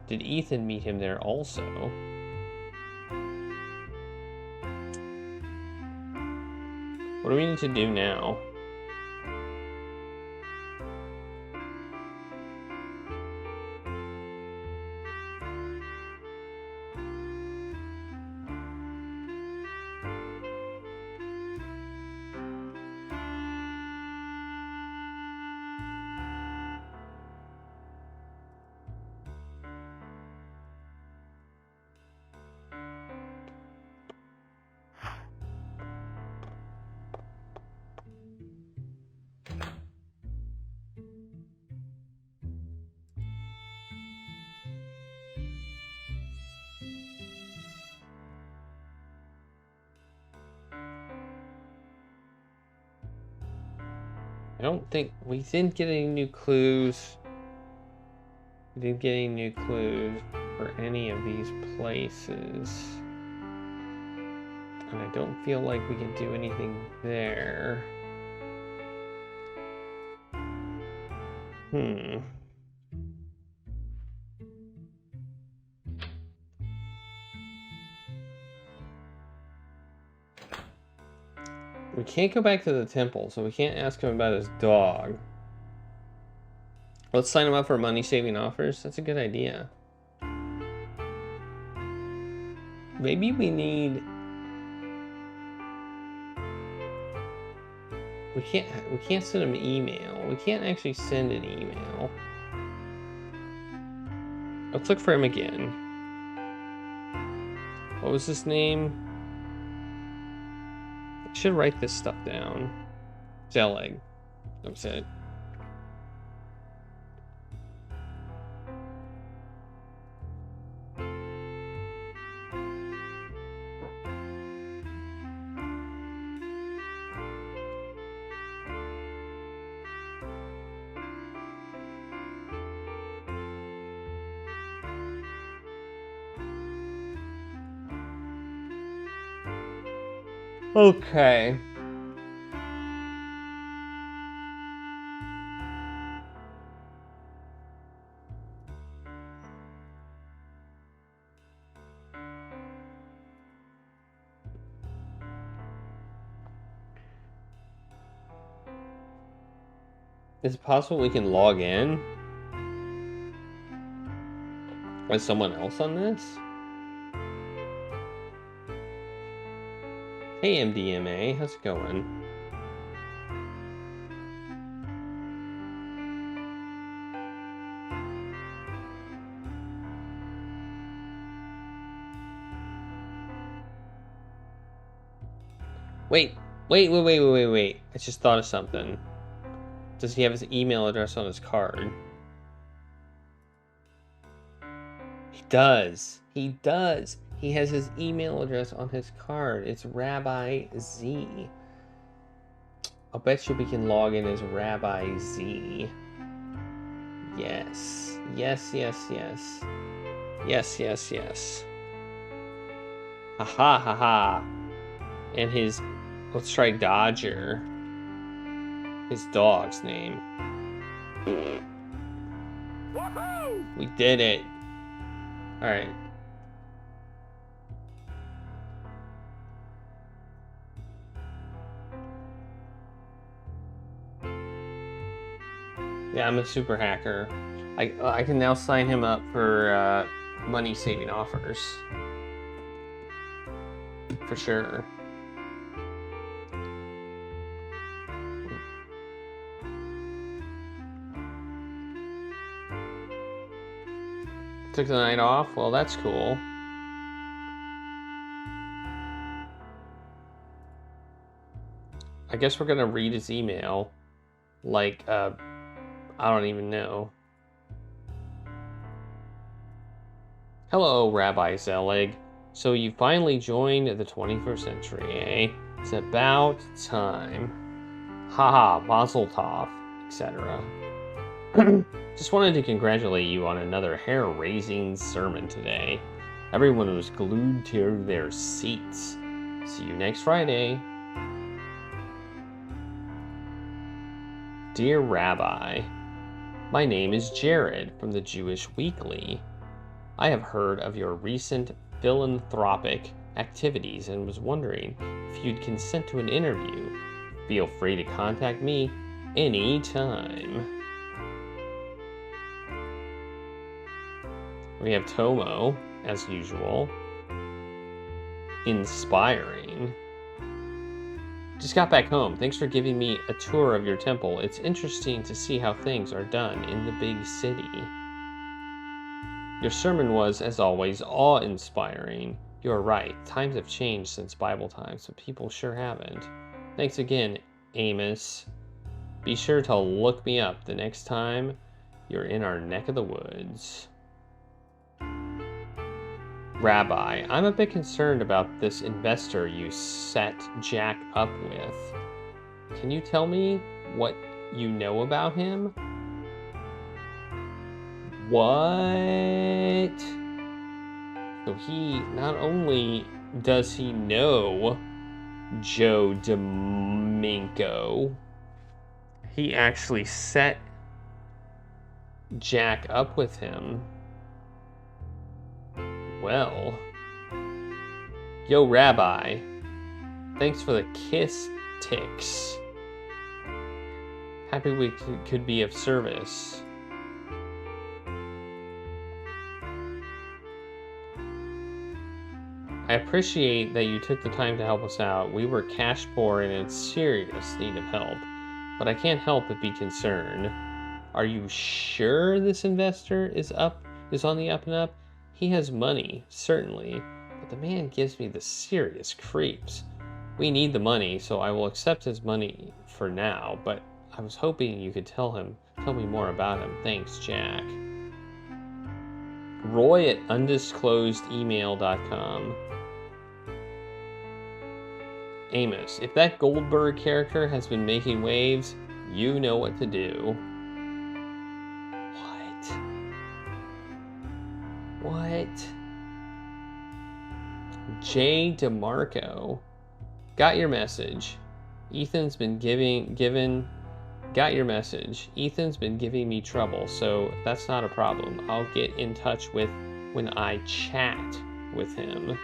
Did Ethan meet him there also? What do we need to do now? I don't think we didn't get any new clues. We didn't get any new clues for any of these places. And I don't feel like we can do anything there. We can't go back to the temple, so we can't ask him about his dog. Let's sign him up for money-saving offers. That's a good idea. Maybe we need... We can't send him an email. We can't actually send an email. Let's look for him again. What was his name? should write this stuff down. Zelig. That's it. Okay. Is it possible we can log in as someone else on this? Hey MDMA, how's it going? Wait. I just thought of something. Does he have his email address on his card? He does. He does. He has his email address on his card. It's Rabbi Z. I'll bet you we can log in as Rabbi Z. Yes. Yes. Ha. And his, let's try Dodger. His dog's name. We did it. Alright. Yeah, I'm a super hacker. I can now sign him up for money saving offers. For sure. Took the night off? Well, that's cool. I guess we're gonna read his email. Like, I don't even know. Hello, Rabbi Zelig. So you finally joined the 21st century, eh? It's about time. Haha, Mazel Tov, etc. Just wanted to congratulate you on another hair-raising sermon today. Everyone was glued to their seats. See you next Friday. Dear Rabbi, my name is Jared from the Jewish Weekly. I have heard of your recent philanthropic activities and was wondering if you'd consent to an interview. Feel free to contact me anytime. We have Tomo, as usual. Inspiring. Just got back home. Thanks for giving me a tour of your temple. It's interesting to see how things are done in the big city. Your sermon was, as always, awe-inspiring. You're right. Times have changed since Bible times, but people sure haven't. Thanks again, Amos. Be sure to look me up the next time you're in our neck of the woods. Rabbi, I'm a bit concerned about this investor you set Jack up with. Can you tell me what you know about him? What? So he, not only does he know Joe Domingo, he actually set Jack up with him. Well, yo, Rabbi, thanks for the kiss ticks. Happy we could be of service. I appreciate that you took the time to help us out. We were cash poor and in serious need of help, but I can't help but be concerned. Are you sure this investor is on the up and up? He has money, certainly, but the man gives me the serious creeps. We need the money, so I will accept his money for now, but I was hoping you could tell me more about him. Thanks, Jack. Roy at undisclosedemail.com. Amos, if that Goldberg character has been making waves, you know what to do. What? Jay DeMarco. Got your message. Ethan's been got your message. Ethan's been giving me trouble, so that's not a problem. I'll get in touch with when I chat with him.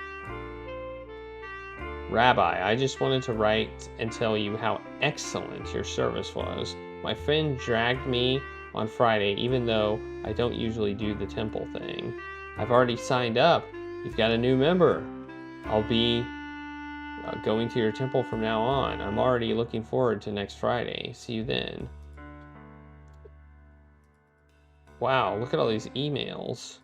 Rabbi, I just wanted to write and tell you how excellent your service was. My friend dragged me on Friday, even though I don't usually do the temple thing. I've already signed up. You've got a new member. I'll be going to your temple from now on. I'm already looking forward to next Friday. See you then. Wow, look at all these emails.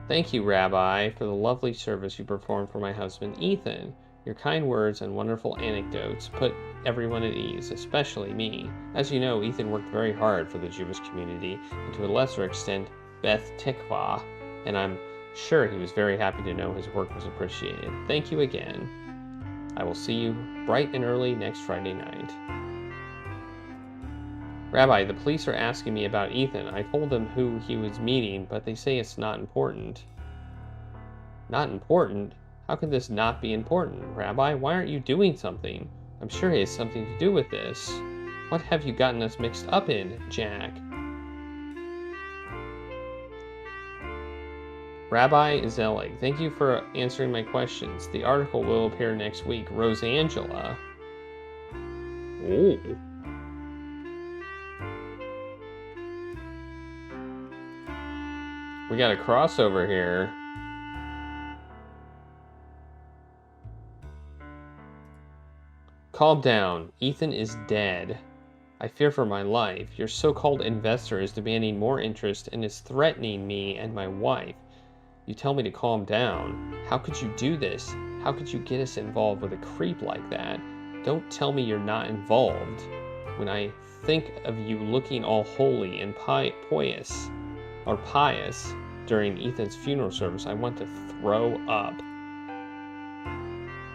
Thank you, Rabbi, for the lovely service you performed for my husband, Ethan. Your kind words and wonderful anecdotes put everyone at ease, especially me. As you know, Ethan worked very hard for the Jewish community, and to a lesser extent, Beth Tikva, and I'm sure he was very happy to know his work was appreciated. Thank you again. I will see you bright and early next Friday night. Rabbi, the police are asking me about Ethan. I told them who he was meeting, but they say it's not important. Not important? How could this not be important? Rabbi, why aren't you doing something? I'm sure he has something to do with this. What have you gotten us mixed up in, Jack? Rabbi Zelig, thank you for answering my questions. The article will appear next week. Rosangela. Ooh. We got a crossover here. Calm down. Ethan is dead. I fear for my life. Your so-called investor is demanding more interest and is threatening me and my wife. You tell me to calm down. How could you do this? How could you get us involved with a creep like that? Don't tell me you're not involved. When I think of you looking all holy and pious during Ethan's funeral service, I want to throw up.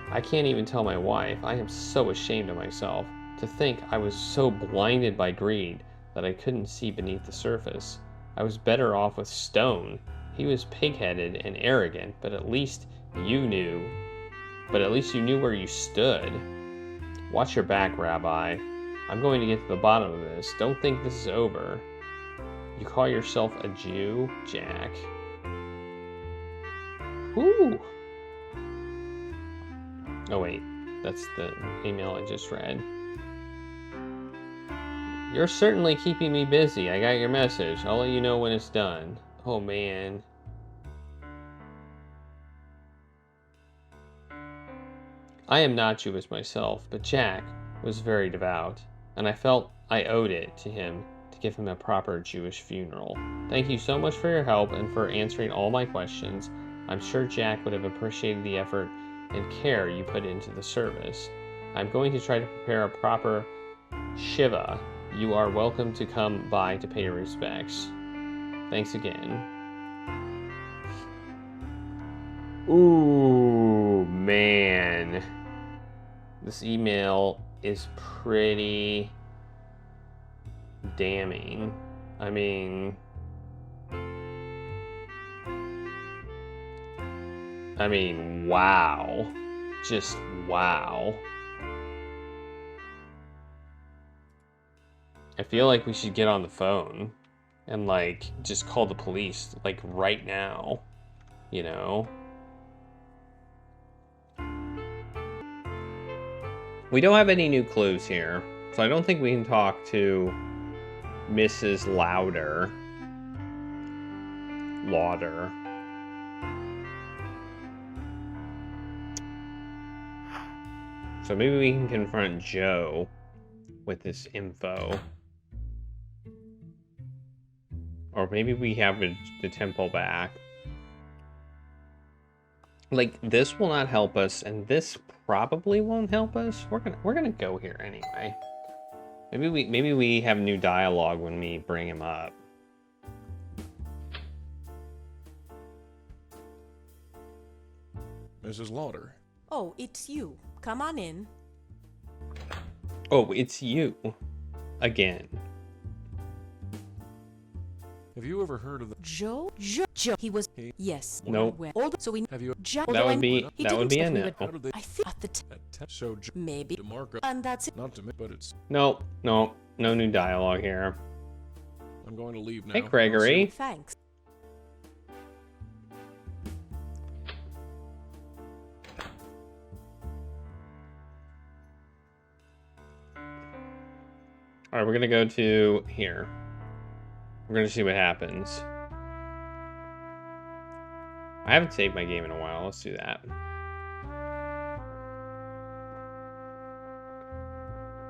I can't even tell my wife. I am so ashamed of myself. To think I was so blinded by greed that I couldn't see beneath the surface. I was better off with Stone. He was pig-headed and arrogant, but at least you knew where you stood. Watch your back, Rabbi. I'm going to get to the bottom of this. Don't think this is over. You call yourself a Jew, Jack? Ooh. Oh wait, that's the email I just read. You're certainly keeping me busy. I got your message. I'll let you know when it's done. Oh man. I am not Jewish myself, but Jack was very devout, and I felt I owed it to him to give him a proper Jewish funeral. Thank you so much for your help and for answering all my questions. I'm sure Jack would have appreciated the effort and care you put into the service. I'm going to try to prepare a proper Shivah. You are welcome to come by to pay your respects. Thanks again. Ooh, man. This email is pretty damning. I mean, wow. Just wow. I feel like we should get on the phone and, like, just call the police, like, right now. You know? We don't have any new clues here, so I don't think we can talk to Mrs. Lauder. So maybe we can confront Joe with this info. Or maybe we have the temple back. Like, this will not help us, and this probably won't help us. We're gonna go here anyway. Maybe we have new dialogue when we bring him up. Mrs. Lauder. Oh, it's you. Come on in. Oh, it's you. Again. Have you ever heard of the... Joe? He was... Yes. Nope. So we... Have you... That would be a no. How did they... I think at the So, maybe. DeMarco... And that's it. Not to me, but it's... Nope. No new dialogue here. I'm going to leave now. Hey, Gregory. Thanks. All right, we're gonna go to here. We're gonna see what happens. I haven't saved my game in a while. Let's do that.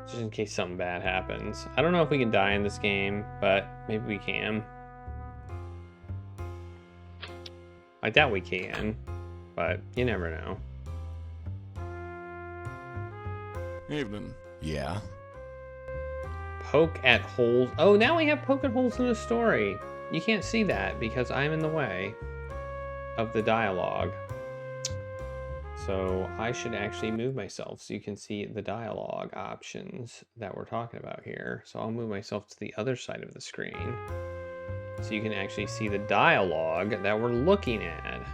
Just in case something bad happens. I don't know if we can die in this game, but maybe we can. I doubt we can, but you never know. Evening. Yeah? Poke at holes. Oh, now we have poke at holes in the story. You can't see that because I'm in the way of the dialogue. So I should actually move myself so you can see the dialogue options that we're talking about here. So I'll move myself to the other side of the screen so you can actually see the dialogue that we're looking at.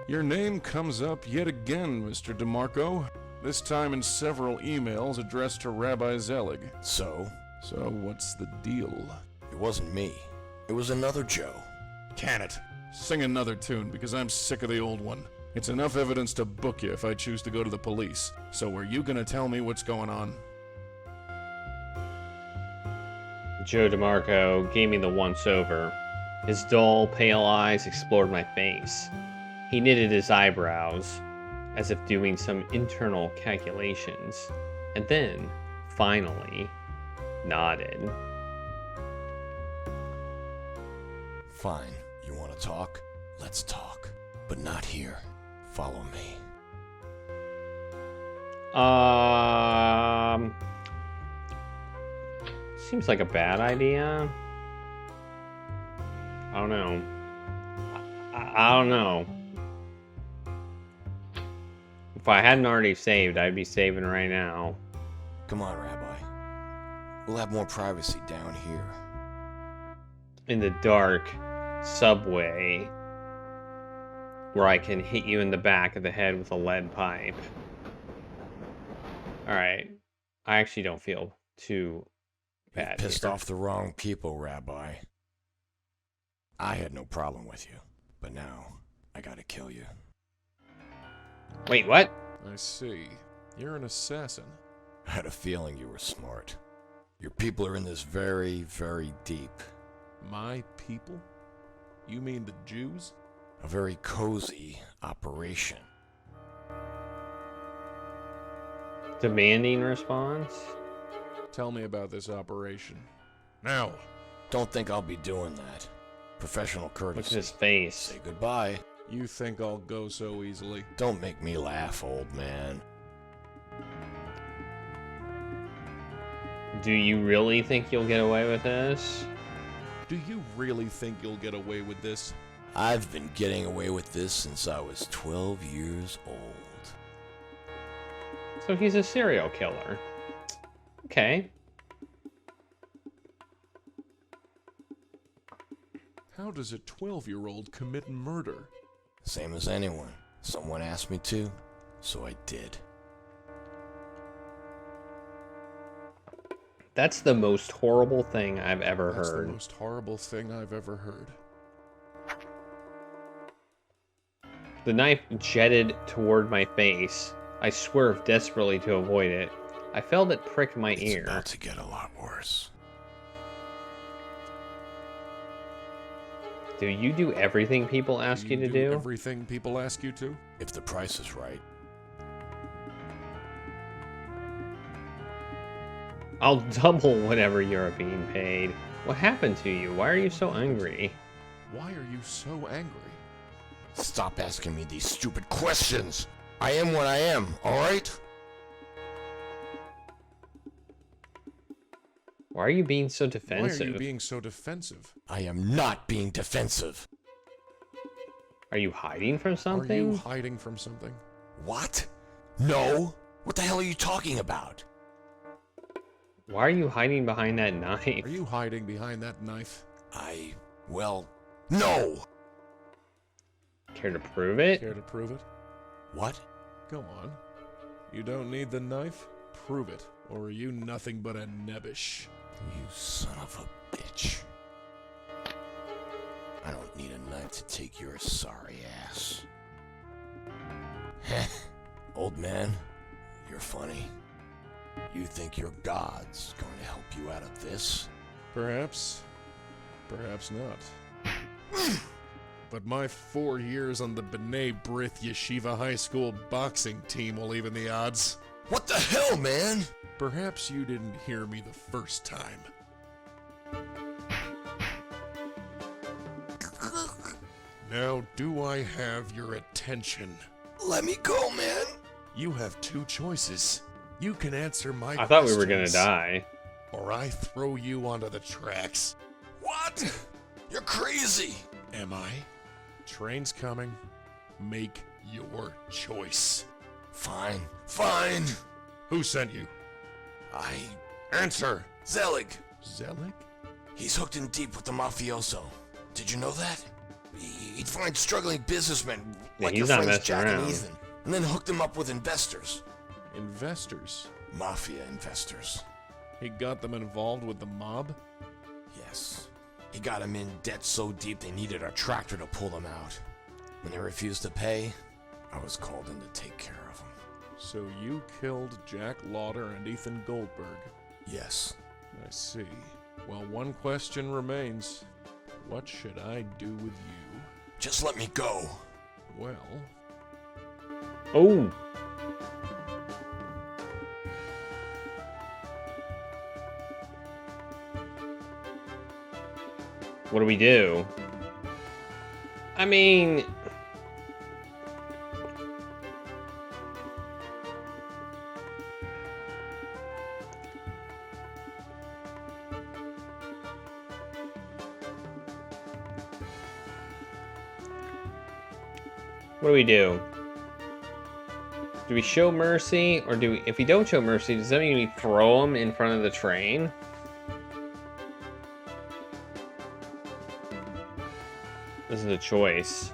Your name comes up yet again, Mr. DeMarco. This time in several emails addressed to Rabbi Zelig. So? So what's the deal? It wasn't me. It was another Joe. Can it? Sing another tune, because I'm sick of the old one. It's enough evidence to book you if I choose to go to the police. So are you gonna tell me what's going on? Joe DeMarco gave me the once-over. His dull, pale eyes explored my face. He knitted his eyebrows, as if doing some internal calculations, and then, finally, nodded. Fine. You want to talk? Let's talk. But not here. Follow me. Seems like a bad idea. I don't know. I don't know. If I hadn't already saved, I'd be saving right now. Come on, Rabbi. We'll have more privacy down here. In the dark subway where I can hit you in the back of the head with a lead pipe. Alright. I actually don't feel too bad. You pissed off the wrong people, Rabbi. I had no problem with you, but now I gotta kill you. Wait, what? I see. You're an assassin. I had a feeling you were smart. Your people are in this very, very deep. My people? You mean the Jews? A very cozy operation. Demanding response? Tell me about this operation. Now. Don't think I'll be doing that. Professional courtesy. Look at his face. Say goodbye. You think I'll go so easily? Don't make me laugh, old man. Do you really think you'll get away with this? Do you really think you'll get away with this? I've been getting away with this since I was 12 years old. So he's a serial killer. Okay. How does a 12-year-old commit murder? Same as anyone. Someone asked me to, so I did. That's the most horrible thing I've ever That's heard. the most horrible thing I've ever heard. The knife jetted toward my face. I swerved desperately to avoid it. I felt it prick my ear. It's about to get a lot worse. Do you do everything people ask you to do? Everything people ask you to? If the price is right. I'll double whatever you're being paid. What happened to you? Why are you so angry? Why are you so angry? Stop asking me these stupid questions. I am what I am, alright? Why are you being so Why defensive? are you being so defensive? I am not being defensive. Are you hiding from Are something? you hiding from something? What? No? What the hell are you talking about? Why are you hiding behind that knife? Are you hiding behind that knife? Well, no! Care to prove it? Care to prove it? What? Go on. You don't need the knife? Prove it. Or are you nothing but a nebbish? You son of a bitch. I don't need a knife to take your sorry ass. Heh. Old man, you're funny. You think your God's going to help you out of this? Perhaps. Perhaps not. But my 4 years on the B'nai B'rith Yeshiva High School boxing team will even the odds. What the hell, man? Perhaps you didn't hear me the first time. Now, do I have your attention? Let me go, man. You have 2 choices. You can answer my questions. I thought we were gonna die. Or I throw you onto the tracks. What? You're crazy. Am I? Train's coming. Make your choice. Fine. Fine. Who sent you? Answer! Zelig. Zelig? He's hooked in deep with the mafioso. Did you know that? He'd find struggling businessmen like your he's not friends messing Jack around. and Ethan, and then hook them up with investors. Investors. Mafia investors. He got them involved with the mob? Yes. He got them in debt so deep they needed a tractor to pull them out. When they refused to pay, I was called in to take care of them. So you killed Jack Lauder and Ethan Goldberg? Yes. I see. Well, one question remains. What should I do with you? Just let me go. Well, Oh! What do we do? I mean... What do we do? Do we show mercy, or do we... If we don't show mercy, does that mean we throw him in front of the train? This is a choice.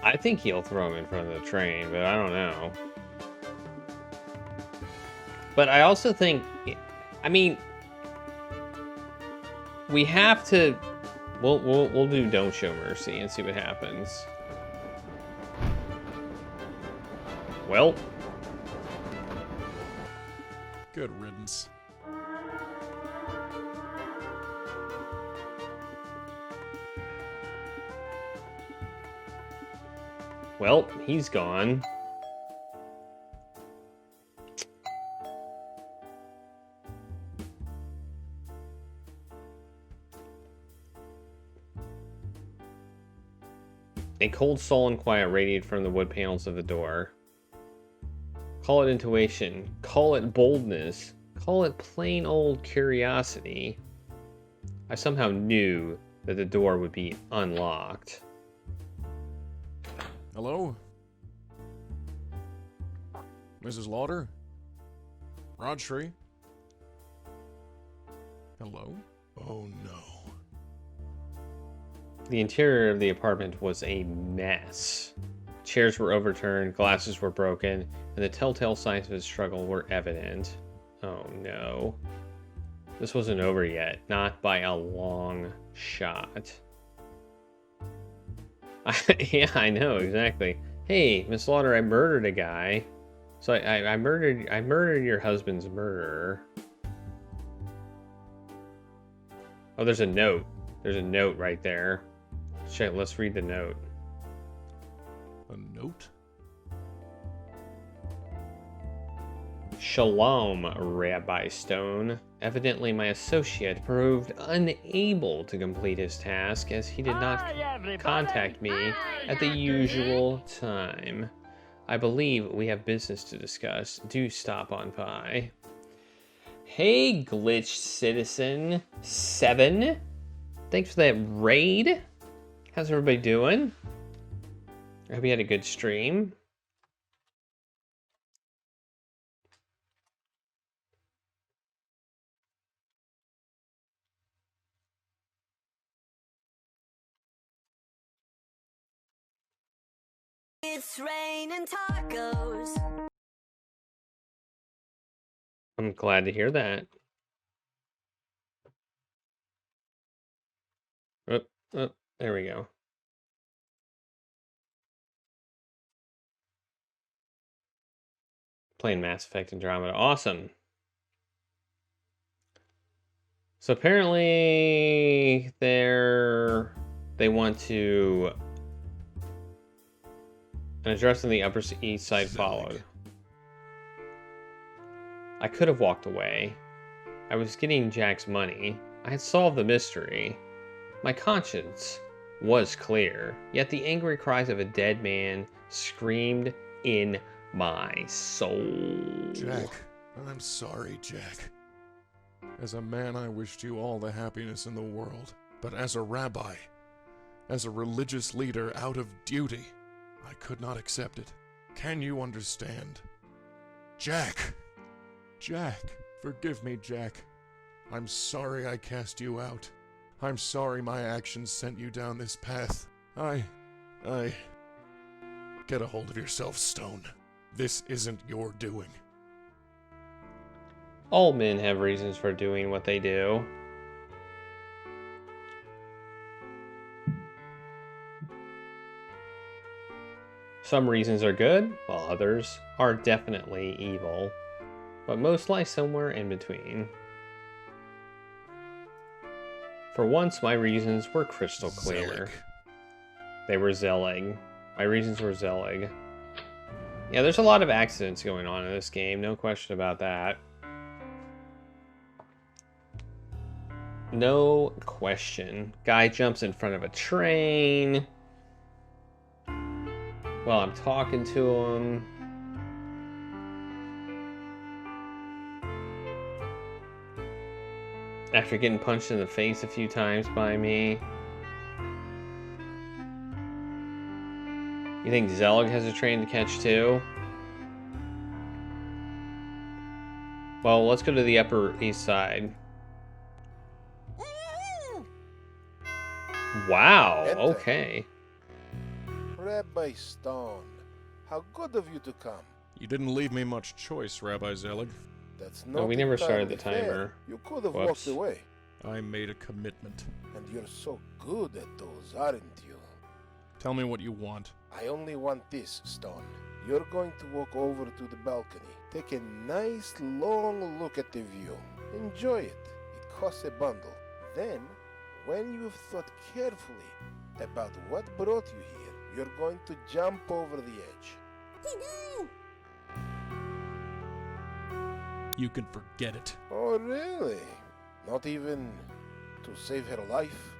I think he'll throw him in front of the train, but I don't know. But I also think... I mean... We have to... We'll do Don't Show Mercy and see what happens. Well... good riddance. Well, he's gone. A cold, sullen quiet radiated from the wood panels of the door. Call it intuition. Call it boldness. Call it plain old curiosity. I somehow knew that the door would be unlocked. Hello? Mrs. Lauder? Rodshri? Hello? Oh no. The interior of the apartment was a mess. Chairs were overturned, glasses were broken, and the telltale signs of his struggle were evident. Oh no. This wasn't over yet, not by a long shot. Yeah, I know, exactly. Hey, Miss Lauder, I murdered a guy. So I murdered your husband's murderer. Oh, there's a note. There's a note right there. Shit, let's read the note. A note? Shalom, Rabbi Stone. Evidently, my associate proved unable to complete his task as he did not contact me at the usual time. I believe we have business to discuss. Do stop on by. Hey, Glitch Citizen 7. Thanks for that raid. How's everybody doing? I hope you had a good stream. It's raining tacos. I'm glad to hear that. Oh, there we go. Playing Mass Effect Andromeda. Awesome. So apparently they want to an address on the Upper East Side followed. I could have walked away. I was getting Jack's money. I had solved the mystery. My conscience was clear, yet the angry cries of a dead man screamed in my soul. Jack, I'm sorry, Jack. As a man, I wished you all the happiness in the world. But as a rabbi, as a religious leader out of duty, I could not accept it. Can you understand? Jack! Jack! Forgive me, Jack. I'm sorry I cast you out. I'm sorry my actions sent you down this path. I... Get a hold of yourself, Stone. This isn't your doing. All men have reasons for doing what they do. Some reasons are good, while others are definitely evil. But most lie somewhere in between. For once, my reasons were crystal clear. Zelig. They were Zelig. My reasons were Zelig. Yeah, there's a lot of accidents going on in this game, no question about that. No question. Guy jumps in front of a train while I'm talking to him. After getting punched in the face a few times by me. You think Zelig has a train to catch too? Well, let's go to the Upper East Side. Wow, okay. Rabbi Stone, how good of you to come. You didn't leave me much choice, Rabbi Zelig. That's No, not we never started the entirely fair. timer. You could have Whoops. walked away. I made a commitment. And you're so good at those, aren't you? Tell me what you want. I only want this, Stone. You're going to walk over to the balcony. Take a nice long look at the view. Enjoy it. It costs a bundle. Then, when you've thought carefully about what brought you here, you're going to jump over the edge. You can forget it. Oh, really? Not even to save her life?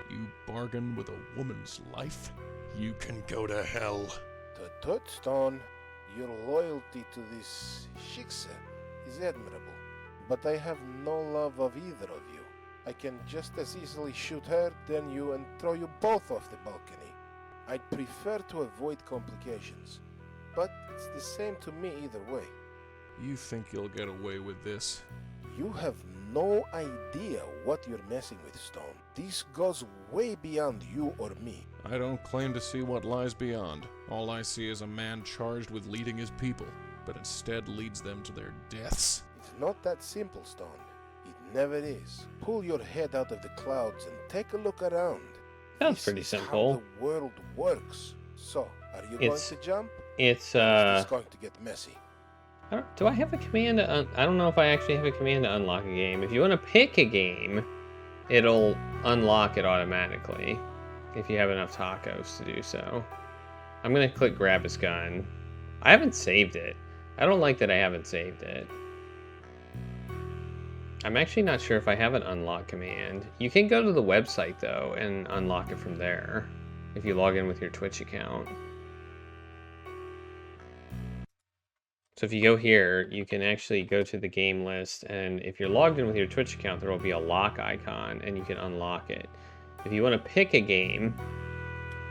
You bargain with a woman's life? You can go to hell. Tut, Stone. Your loyalty to this Shiksa is admirable. But I have no love of either of you. I can just as easily shoot her than you and throw you both off the balcony. I'd prefer to avoid complications. But it's the same to me either way. You think you'll get away with this? You have no idea what you're messing with, Stone. This goes way beyond you or me. I don't claim to see what lies beyond. All I see is a man charged with leading his people, but instead leads them to their deaths. It's not that simple, Stone. It never is. Pull your head out of the clouds and take a look around. Sounds This pretty is simple. How the world works. So, are you It's- going to jump? It's It's going to get messy. do I have a command to I don't know if I actually have a command to unlock a game. If you want to pick a game, it'll unlock it automatically if you have enough tacos to do so. I'm gonna click grab his gun. I haven't saved it. I don't like that I haven't saved it. I'm actually not sure if I have an unlock command. You can go to the website, though, and unlock it from there if you log in with your Twitch account. So if you go here, you can actually go to the game list, and if you're logged in with your Twitch account, there will be a lock icon, and you can unlock it. If you want to pick a game,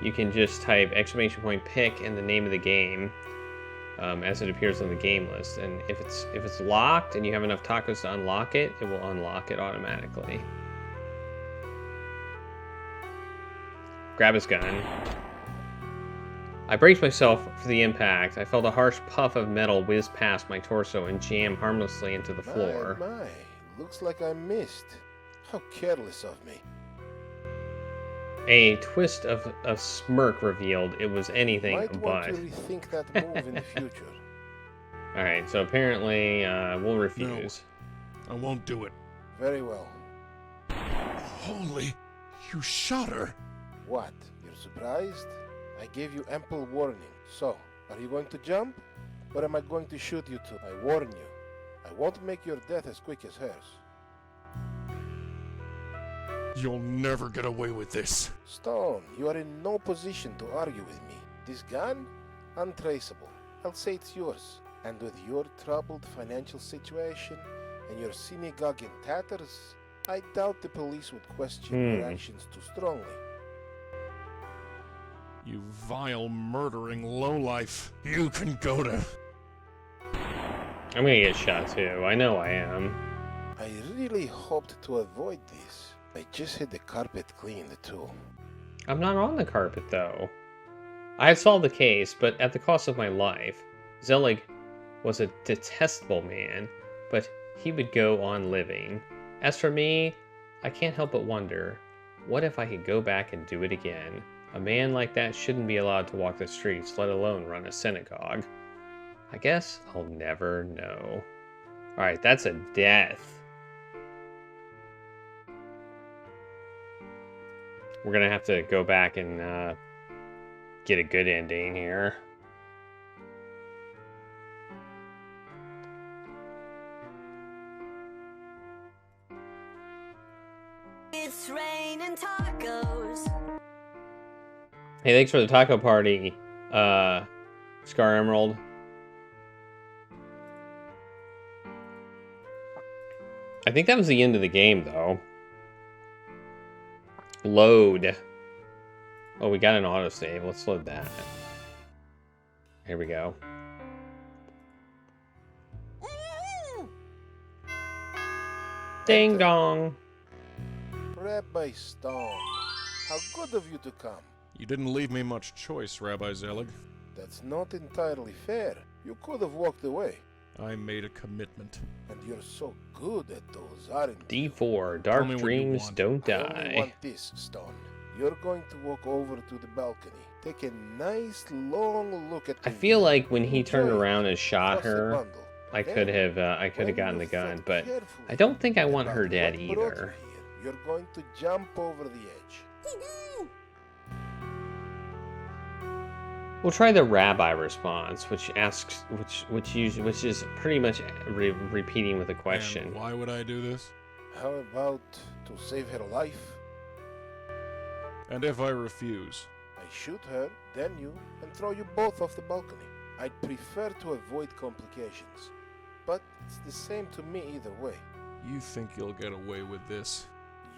you can just type !pick and the name of the game as it appears on the game list. And if it's locked and you have enough tacos to unlock it, it will unlock it automatically. Grab his gun. I braced myself for the impact. I felt a harsh puff of metal whiz past my torso and jam harmlessly into the floor. My, looks like I missed. How careless of me. A twist of a smirk revealed it was anything Might but. want to rethink that move in the future. Alright, so apparently we'll refuse. No, I won't do it. Very well. Holy, you shot her. What? You're surprised? I gave you ample warning. So, are you going to jump? Or am I going to shoot you too? I warn you. I won't make your death as quick as hers. You'll never get away with this. Stone, you are in no position to argue with me. This gun? Untraceable. I'll say it's yours. And with your troubled financial situation and your synagogue in tatters, I doubt the police would question your actions too strongly. You vile, murdering lowlife. You can go to... I'm gonna get shot too. I know I am. I really hoped to avoid this. I just had the carpet cleaned too. I'm not on the carpet though. I have solved the case, but at the cost of my life. Zelig was a detestable man, but he would go on living. As for me, I can't help but wonder, what if I could go back and do it again? A man like that shouldn't be allowed to walk the streets, let alone run a synagogue. I guess I'll never know. Alright, that's a death. We're gonna have to go back and get a good ending here. It's raining tacos. Hey, thanks for the taco party, Scar Emerald. I think that was the end of the game, though. Load. Oh, we got an autosave. Let's load that. Here we go. Ding dong. Rabbi Stone, how good of you to come. You didn't leave me much choice, Rabbi Zelig. That's not entirely fair. You could have walked away. I made a commitment. And you're so good at those, aren't you? D4, Tell dark me what you dreams want. don't I only die. want this, Stone. You're going to walk over to the balcony. Take a nice long look at the I feel view. like when he turned Enjoy it. around and shot Toss a her, bundle. I Then, could have when gotten the you gun, think but carefully I don't think I want about her dead what brought you either. here, you're going to jump over the edge. We'll try the rabbi response, which asks, which is pretty much repeating with a question. And why would I do this? How about to save her life? And if I refuse? I shoot her, then you, and throw you both off the balcony. I'd prefer to avoid complications, but it's the same to me either way. You think you'll get away with this?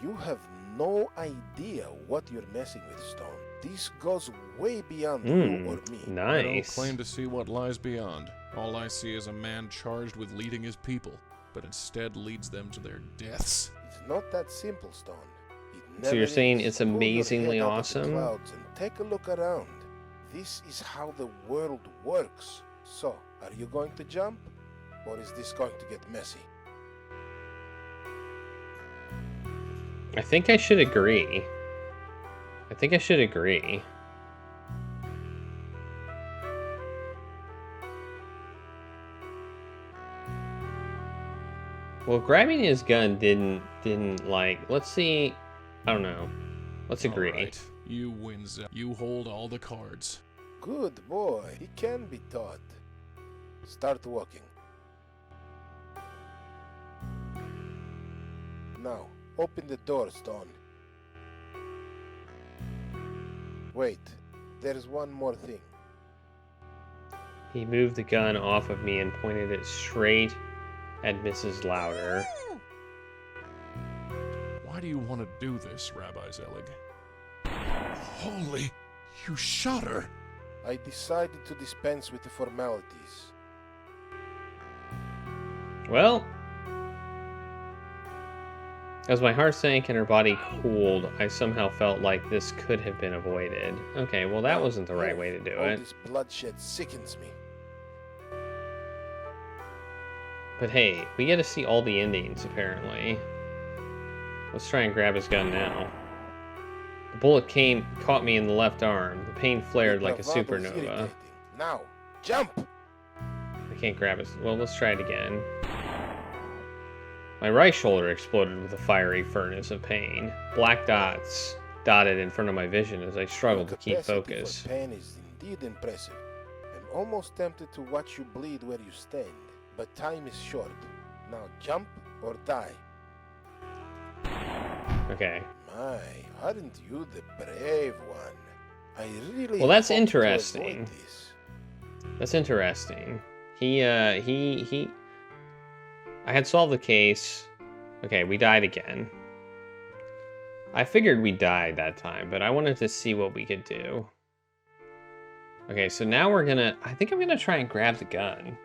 You have no idea what you're messing with, Stone. This goes way beyond you or me. I don't Nice. claim to see what lies beyond. All I see is a man charged with leading his people, but instead leads them to their deaths. It's not that simple, Stone. It So you're never saying is. it's Pull your amazingly head out of the awesome? clouds and take a look around. This is how the world works. So, are you going to jump? Or is this going to get messy? I think I should agree. I think I should agree. Well, grabbing his gun didn't like. Let's see. I don't know. Let's agree. All right. You win, Zeb. You hold all the cards. Good boy. He can be taught. Start walking. Now, open the door, Stone. Wait, there's one more thing. He moved the gun off of me and pointed it straight at Mrs. Louder. Why do you want to do this, Rabbi Zelig? Holy, you shot her! I decided to dispense with the formalities. Well, as my heart sank and her body cooled, I somehow felt like this could have been avoided. Okay, well that wasn't the right way to do All it. this bloodshed sickens me. But hey, we get to see all the endings, apparently. Let's try and grab his gun now. The bullet caught me in the left arm. The pain flared like a Bravado's supernova. irritating. Now, jump! I can't grab his... Well, let's try it again. My right shoulder exploded with a fiery furnace of pain. Black dots dotted in front of my vision as I struggled to keep focus. Your pain is indeed impressive. I'm almost tempted to watch you bleed where you stand, but time is short. Now jump or die. Okay. My, aren't you the brave one? I really Well, that's hope to interesting. avoid this. That's interesting. I had solved the case. Okay, we died again. I figured we died that time, but I wanted to see what we could do. Okay, so now I think I'm gonna try and grab the gun.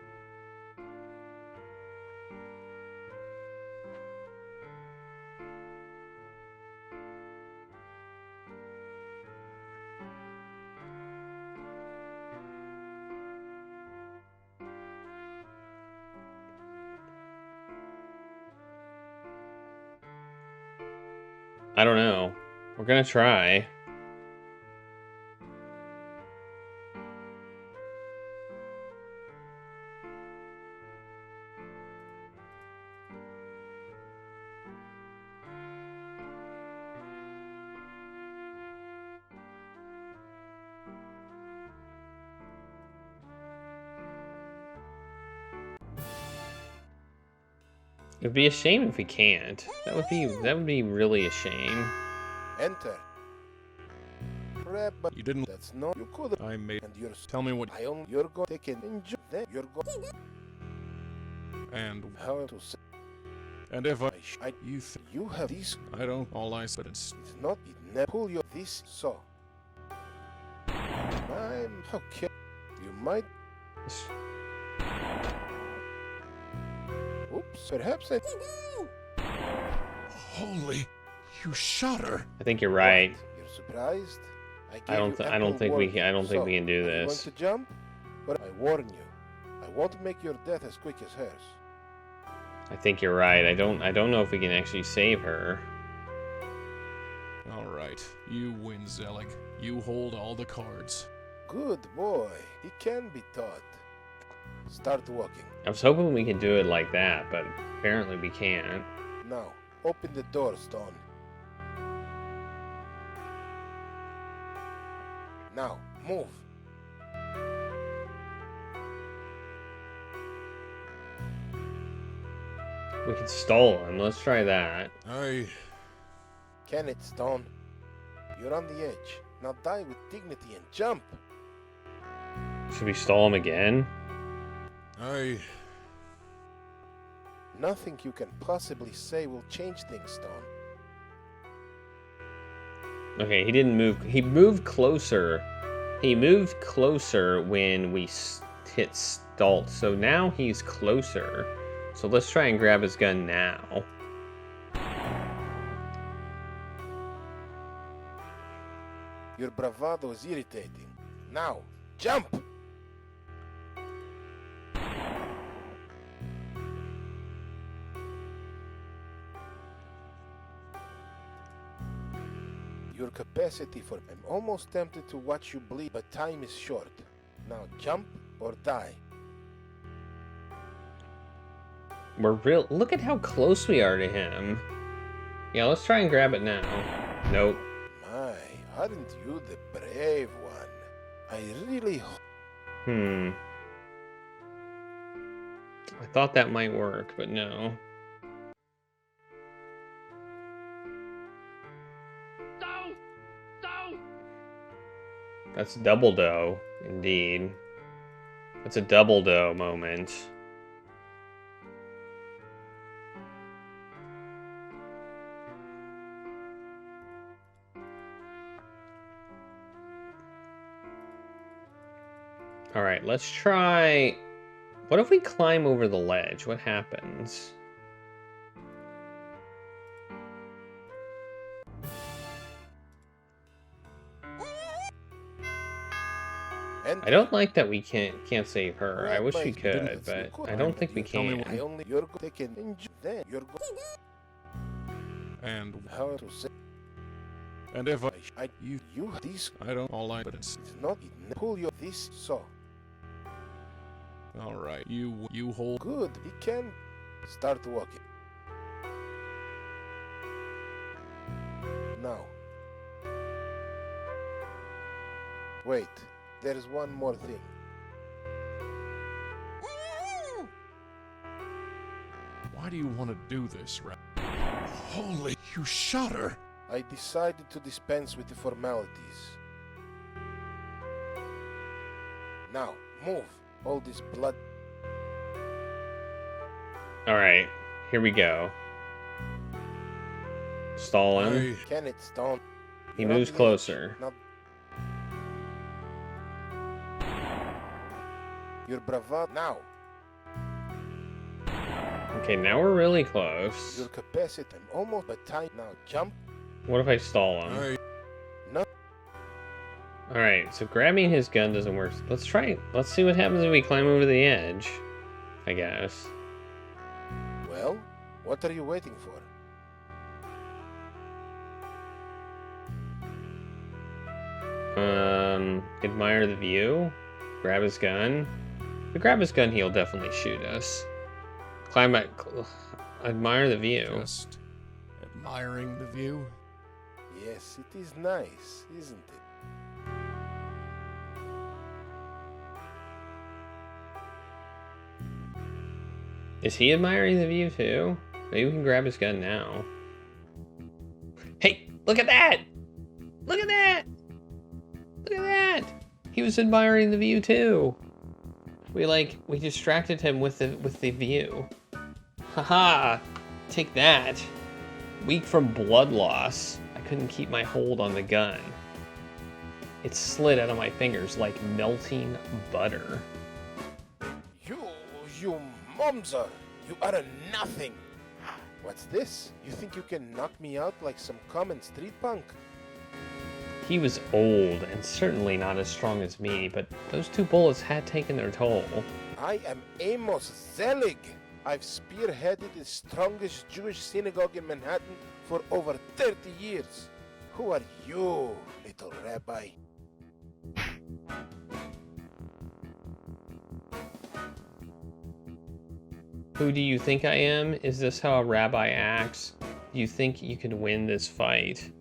I don't know. We're gonna try. It'd be a shame if we can't. That would be really a shame. Enter. But You didn't. that's no. You could. I made. And you're. Tell me what. I only. You're going to take an enjoy. Then you're going. And How to say? and if I. I You. you have this. I don't. All I said is. It's not. It never pull your this. So. I'm okay. You might. Oops. Perhaps I. Holy, you shot her. I think you're right. What? You're surprised? I don't think we can do Are you this. going to jump? But I warn you, I won't make your death as quick as hers. I think you're right. I don't know if we can actually save her. All right, you win, Zelig. You hold all the cards. Good boy. He can be taught. Start walking. I was hoping we could do it like that, but apparently we can't. Now, open the door, Stone. Now, move. We could stall him. Let's try that. Can it, Stone? You're on the edge. Now die with dignity and jump. Should we stall him again? Nothing you can possibly say will change things, Stone. Okay, he didn't move. He moved closer. He moved closer when we hit stalt. So now he's closer. So let's try and grab his gun now. Your bravado is irritating. Now, jump! Your capacity for... I'm almost tempted to watch you bleed, but time is short. Now jump or die. Look at how close we are to him. Yeah, let's try and grab it now. Nope. My, aren't you the brave one? I really... I thought that might work, but no. That's double dough, indeed. It's a double dough moment. Alright, let's try... What if we climb over the ledge? What happens? I don't like that we can't save her. I wish we could, but I don't think we can. And How to say? and if You this I don't all like, but it's not pull your this saw. all right. You hold. Good. He can start walking. Now. Wait. There is one more thing. Why do you want to do this, Rat? Holy, you shot her. I decided to dispense with the formalities. Now, move. All this blood. Alright, here we go. Stall him. Can it stone? He moves closer. Now, your bravado now. Okay, now we're really close. Your capacity. I'm almost at time now. Jump. What if I stall him? No. Alright, so grabbing his gun doesn't work. Let's try it. Let's see what happens if we climb over the edge. I guess. Well, what are you waiting for? Admire the view. Grab his gun. If we grab his gun, he'll definitely shoot us. Climb back. Admire the view. Just admiring the view. Yes, it is nice, isn't it? Is he admiring the view too? Maybe we can grab his gun now. Hey, look at that! Look at that! Look at that! He was admiring the view too. We distracted him with the view. Haha! Take that. Weak from blood loss. I couldn't keep my hold on the gun. It slid out of my fingers like melting butter. You momser! You are a nothing! What's this? You think you can knock me out like some common street punk? He was old and certainly not as strong as me, but those 2 bullets had taken their toll. I am Amos Zelig. I've spearheaded the strongest Jewish synagogue in Manhattan for over 30 years. Who are you, little rabbi? Who do you think I am? Is this how a rabbi acts? Do you think you can win this fight?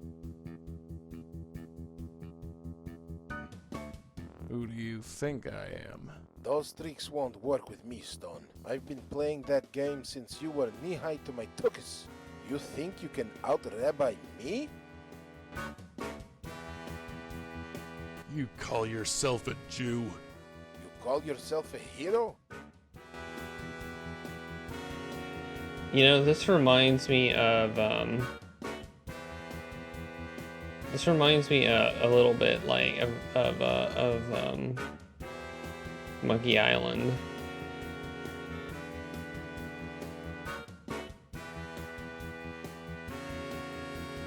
Who do you think I am? Those tricks won't work with me, Stone. I've been playing that game since you were knee-high to my tuchus. You think you can out-rabbi me? You call yourself a Jew? You call yourself a hero? You know, this reminds me of, a little bit like of Monkey Island.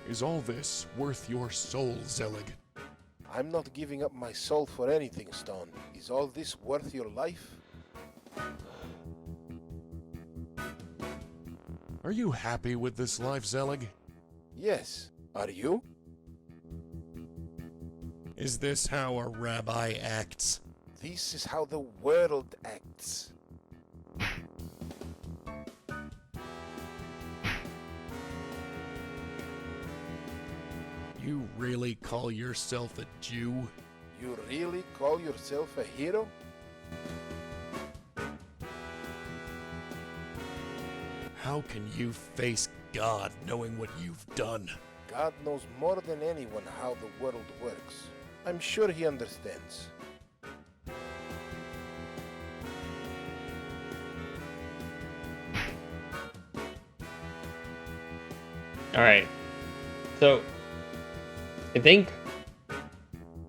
Is all this worth your soul, Zelig? I'm not giving up my soul for anything, Stone. Is all this worth your life? Are you happy with this life, Zelig? Yes. Are you? Is this how a rabbi acts? This is how the world acts. You really call yourself a Jew? You really call yourself a hero? How can you face God knowing what you've done? God knows more than anyone how the world works. I'm sure he understands. Alright. So, I think...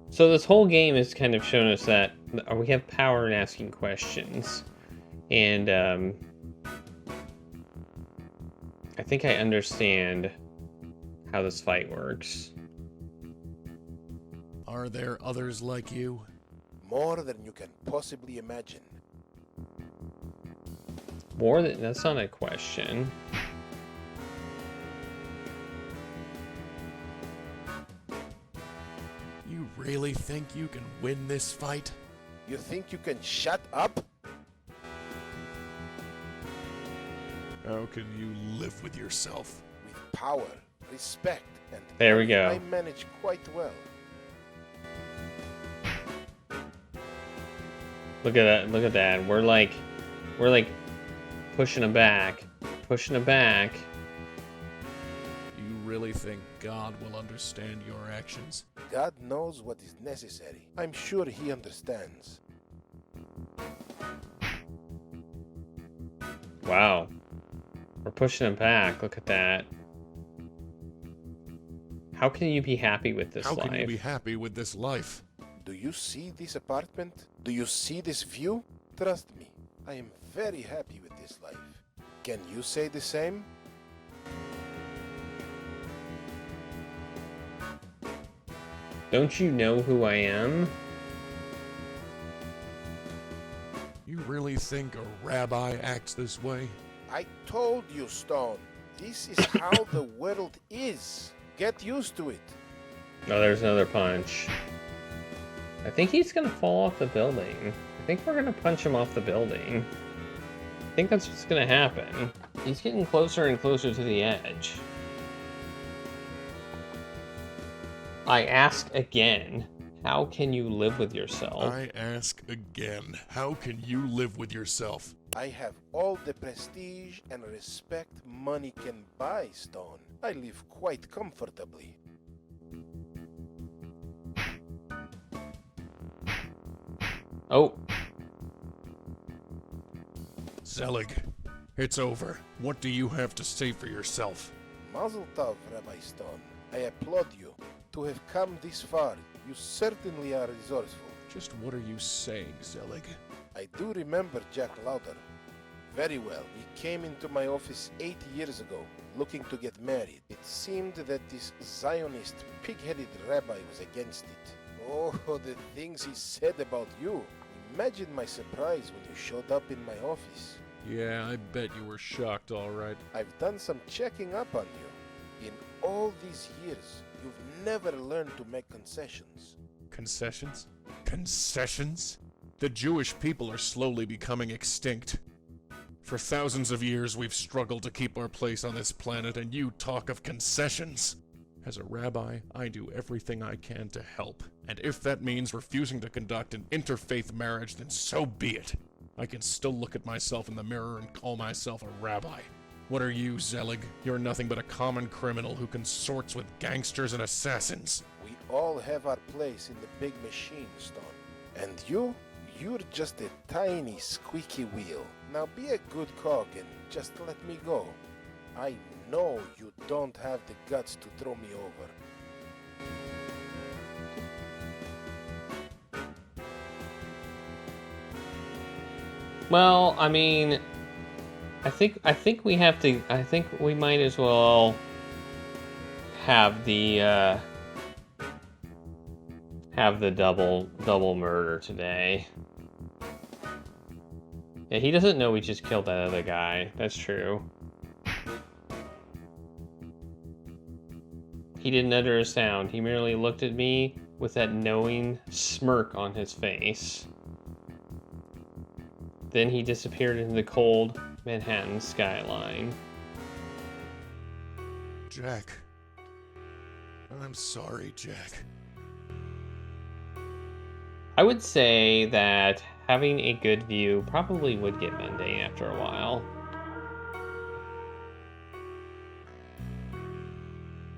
So this whole game has kind of shown us that we have power in asking questions. And, I think I understand how this fight works. Are there others like you? More than you can possibly imagine. More than... That's not a question. You really think you can win this fight? You think you can shut up? How can you live with yourself? With power, respect, and There we go. I manage quite well. Look at that, look at that. We're like pushing him back. Pushing him back. You really think God will understand your actions? God knows what is necessary. I'm sure he understands. Wow. We're pushing him back. Look at that. How can you be happy with this How life? can you be happy with this life? Do you see this apartment? Do you see this view? Trust me, I am very happy with this life. Can you say the same? Don't you know who I am? You really think a rabbi acts this way? I told you, Stone. This is how the world is. Get used to it. Oh, there's another punch. I think he's gonna fall off the building. I think we're gonna punch him off the building. I think that's what's gonna happen. He's getting closer and closer to the edge. I ask again, how can you live with yourself? I ask again, how can you live with yourself? I have all the prestige and respect money can buy, Stone. I live quite comfortably. Oh. Zelig, it's over. What do you have to say for yourself? Mazel tov, Rabbi Stone. I applaud you. To have come this far, you certainly are resourceful. Just what are you saying, Zelig? I do remember Jack Lauder. Very well. He came into my office 8 years ago, looking to get married. It seemed that this Zionist, pig-headed rabbi was against it. Oh, the things he said about you. Imagine my surprise when you showed up in my office. Yeah, I bet you were shocked, all right. I've done some checking up on you. In all these years, you've never learned to make concessions. Concessions? Concessions? The Jewish people are slowly becoming extinct. For thousands of years, we've struggled to keep our place on this planet, and you talk of concessions. As a rabbi, I do everything I can to help, and if that means refusing to conduct an interfaith marriage, then so be it. I can still look at myself in the mirror and call myself a rabbi. What are you, Zelig? You're nothing but a common criminal who consorts with gangsters and assassins. We all have our place in the big machine, Stone. And you're just a tiny squeaky wheel. Now be a good cog and just let me go. I know you don't have the guts to throw me over. Well, I mean, I think we have to. I think we might as well have the double murder today. Yeah, he doesn't know we just killed that other guy. That's true. He didn't utter a sound. He merely looked at me with that knowing smirk on his face. Then he disappeared into the cold Manhattan skyline. Jack. I'm sorry, Jack. I would say that having a good view probably would get mundane after a while.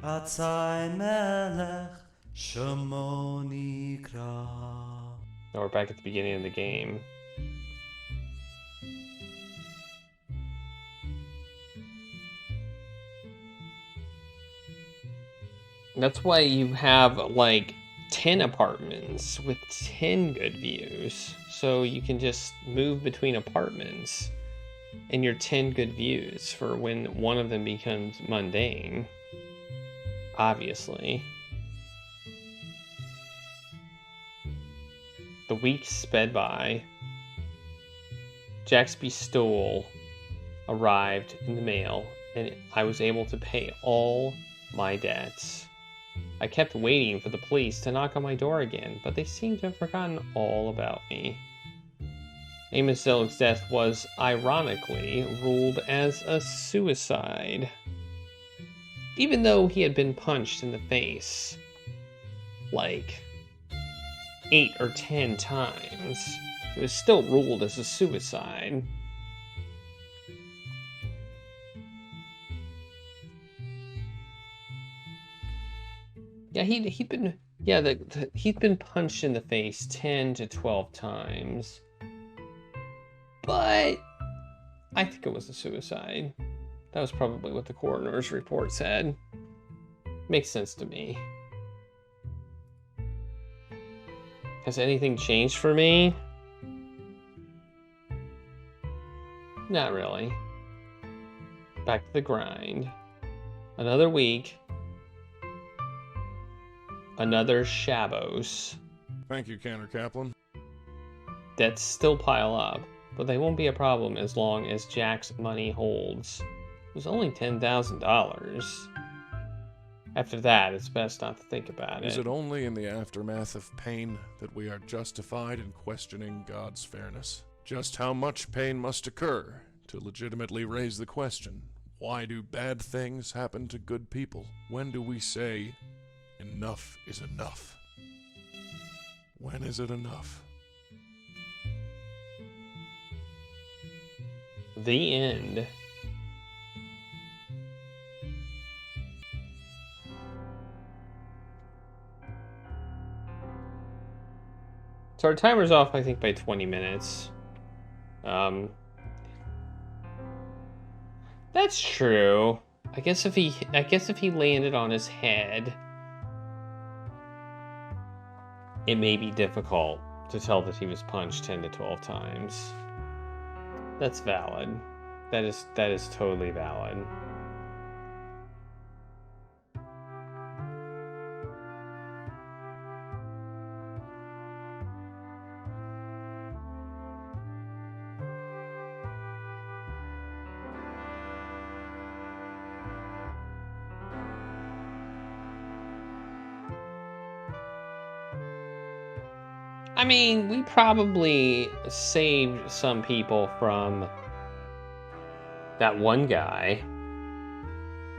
Atzai melech shemo nikra. Now we're back at the beginning of the game. That's why you have like 10 apartments with 10 good views. So you can just move between apartments and your 10 good views for when one of them becomes mundane. Obviously. The weeks sped by. Jack's Bestowal arrived in the mail, and I was able to pay all my debts. I kept waiting for the police to knock on my door again, but they seemed to have forgotten all about me. Amos Zellick's death was, ironically, ruled as a suicide. Even though he had been punched in the face, like 8 or 10 times, it was still ruled as a suicide. Yeah, he'd been punched in the face 10 to 12 times. But I think it was a suicide. That was probably what the coroner's report said. Makes sense to me. Has anything changed for me? Not really. Back to the grind. Another week. Another Shabos. Thank you, Cantor Kaplan. Debts still pile up, but they won't be a problem as long as Jack's money holds. It was only $10,000. After that, it's best not to think about it. Is it only in the aftermath of pain that we are justified in questioning God's fairness? Just how much pain must occur to legitimately raise the question, why do bad things happen to good people? When do we say, enough is enough? When is it enough? The end. So our timer's off, I think, by 20 minutes. That's true. I guess if he landed on his head, it may be difficult to tell that he was punched 10 to 12 times. That's valid. That is totally valid. I mean, we probably saved some people from that one guy.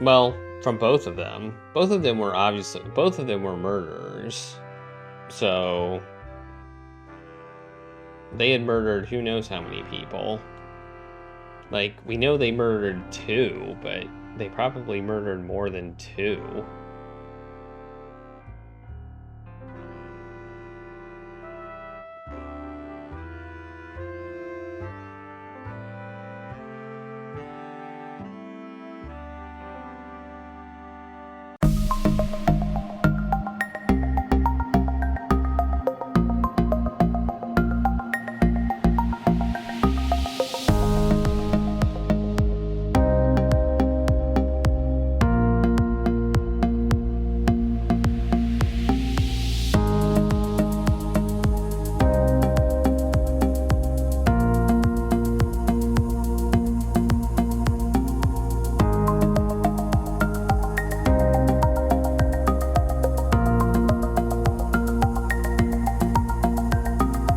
Well, from both of them. Both of them were murderers. So they had murdered who knows how many people. Like, we know they murdered 2, but they probably murdered more than 2.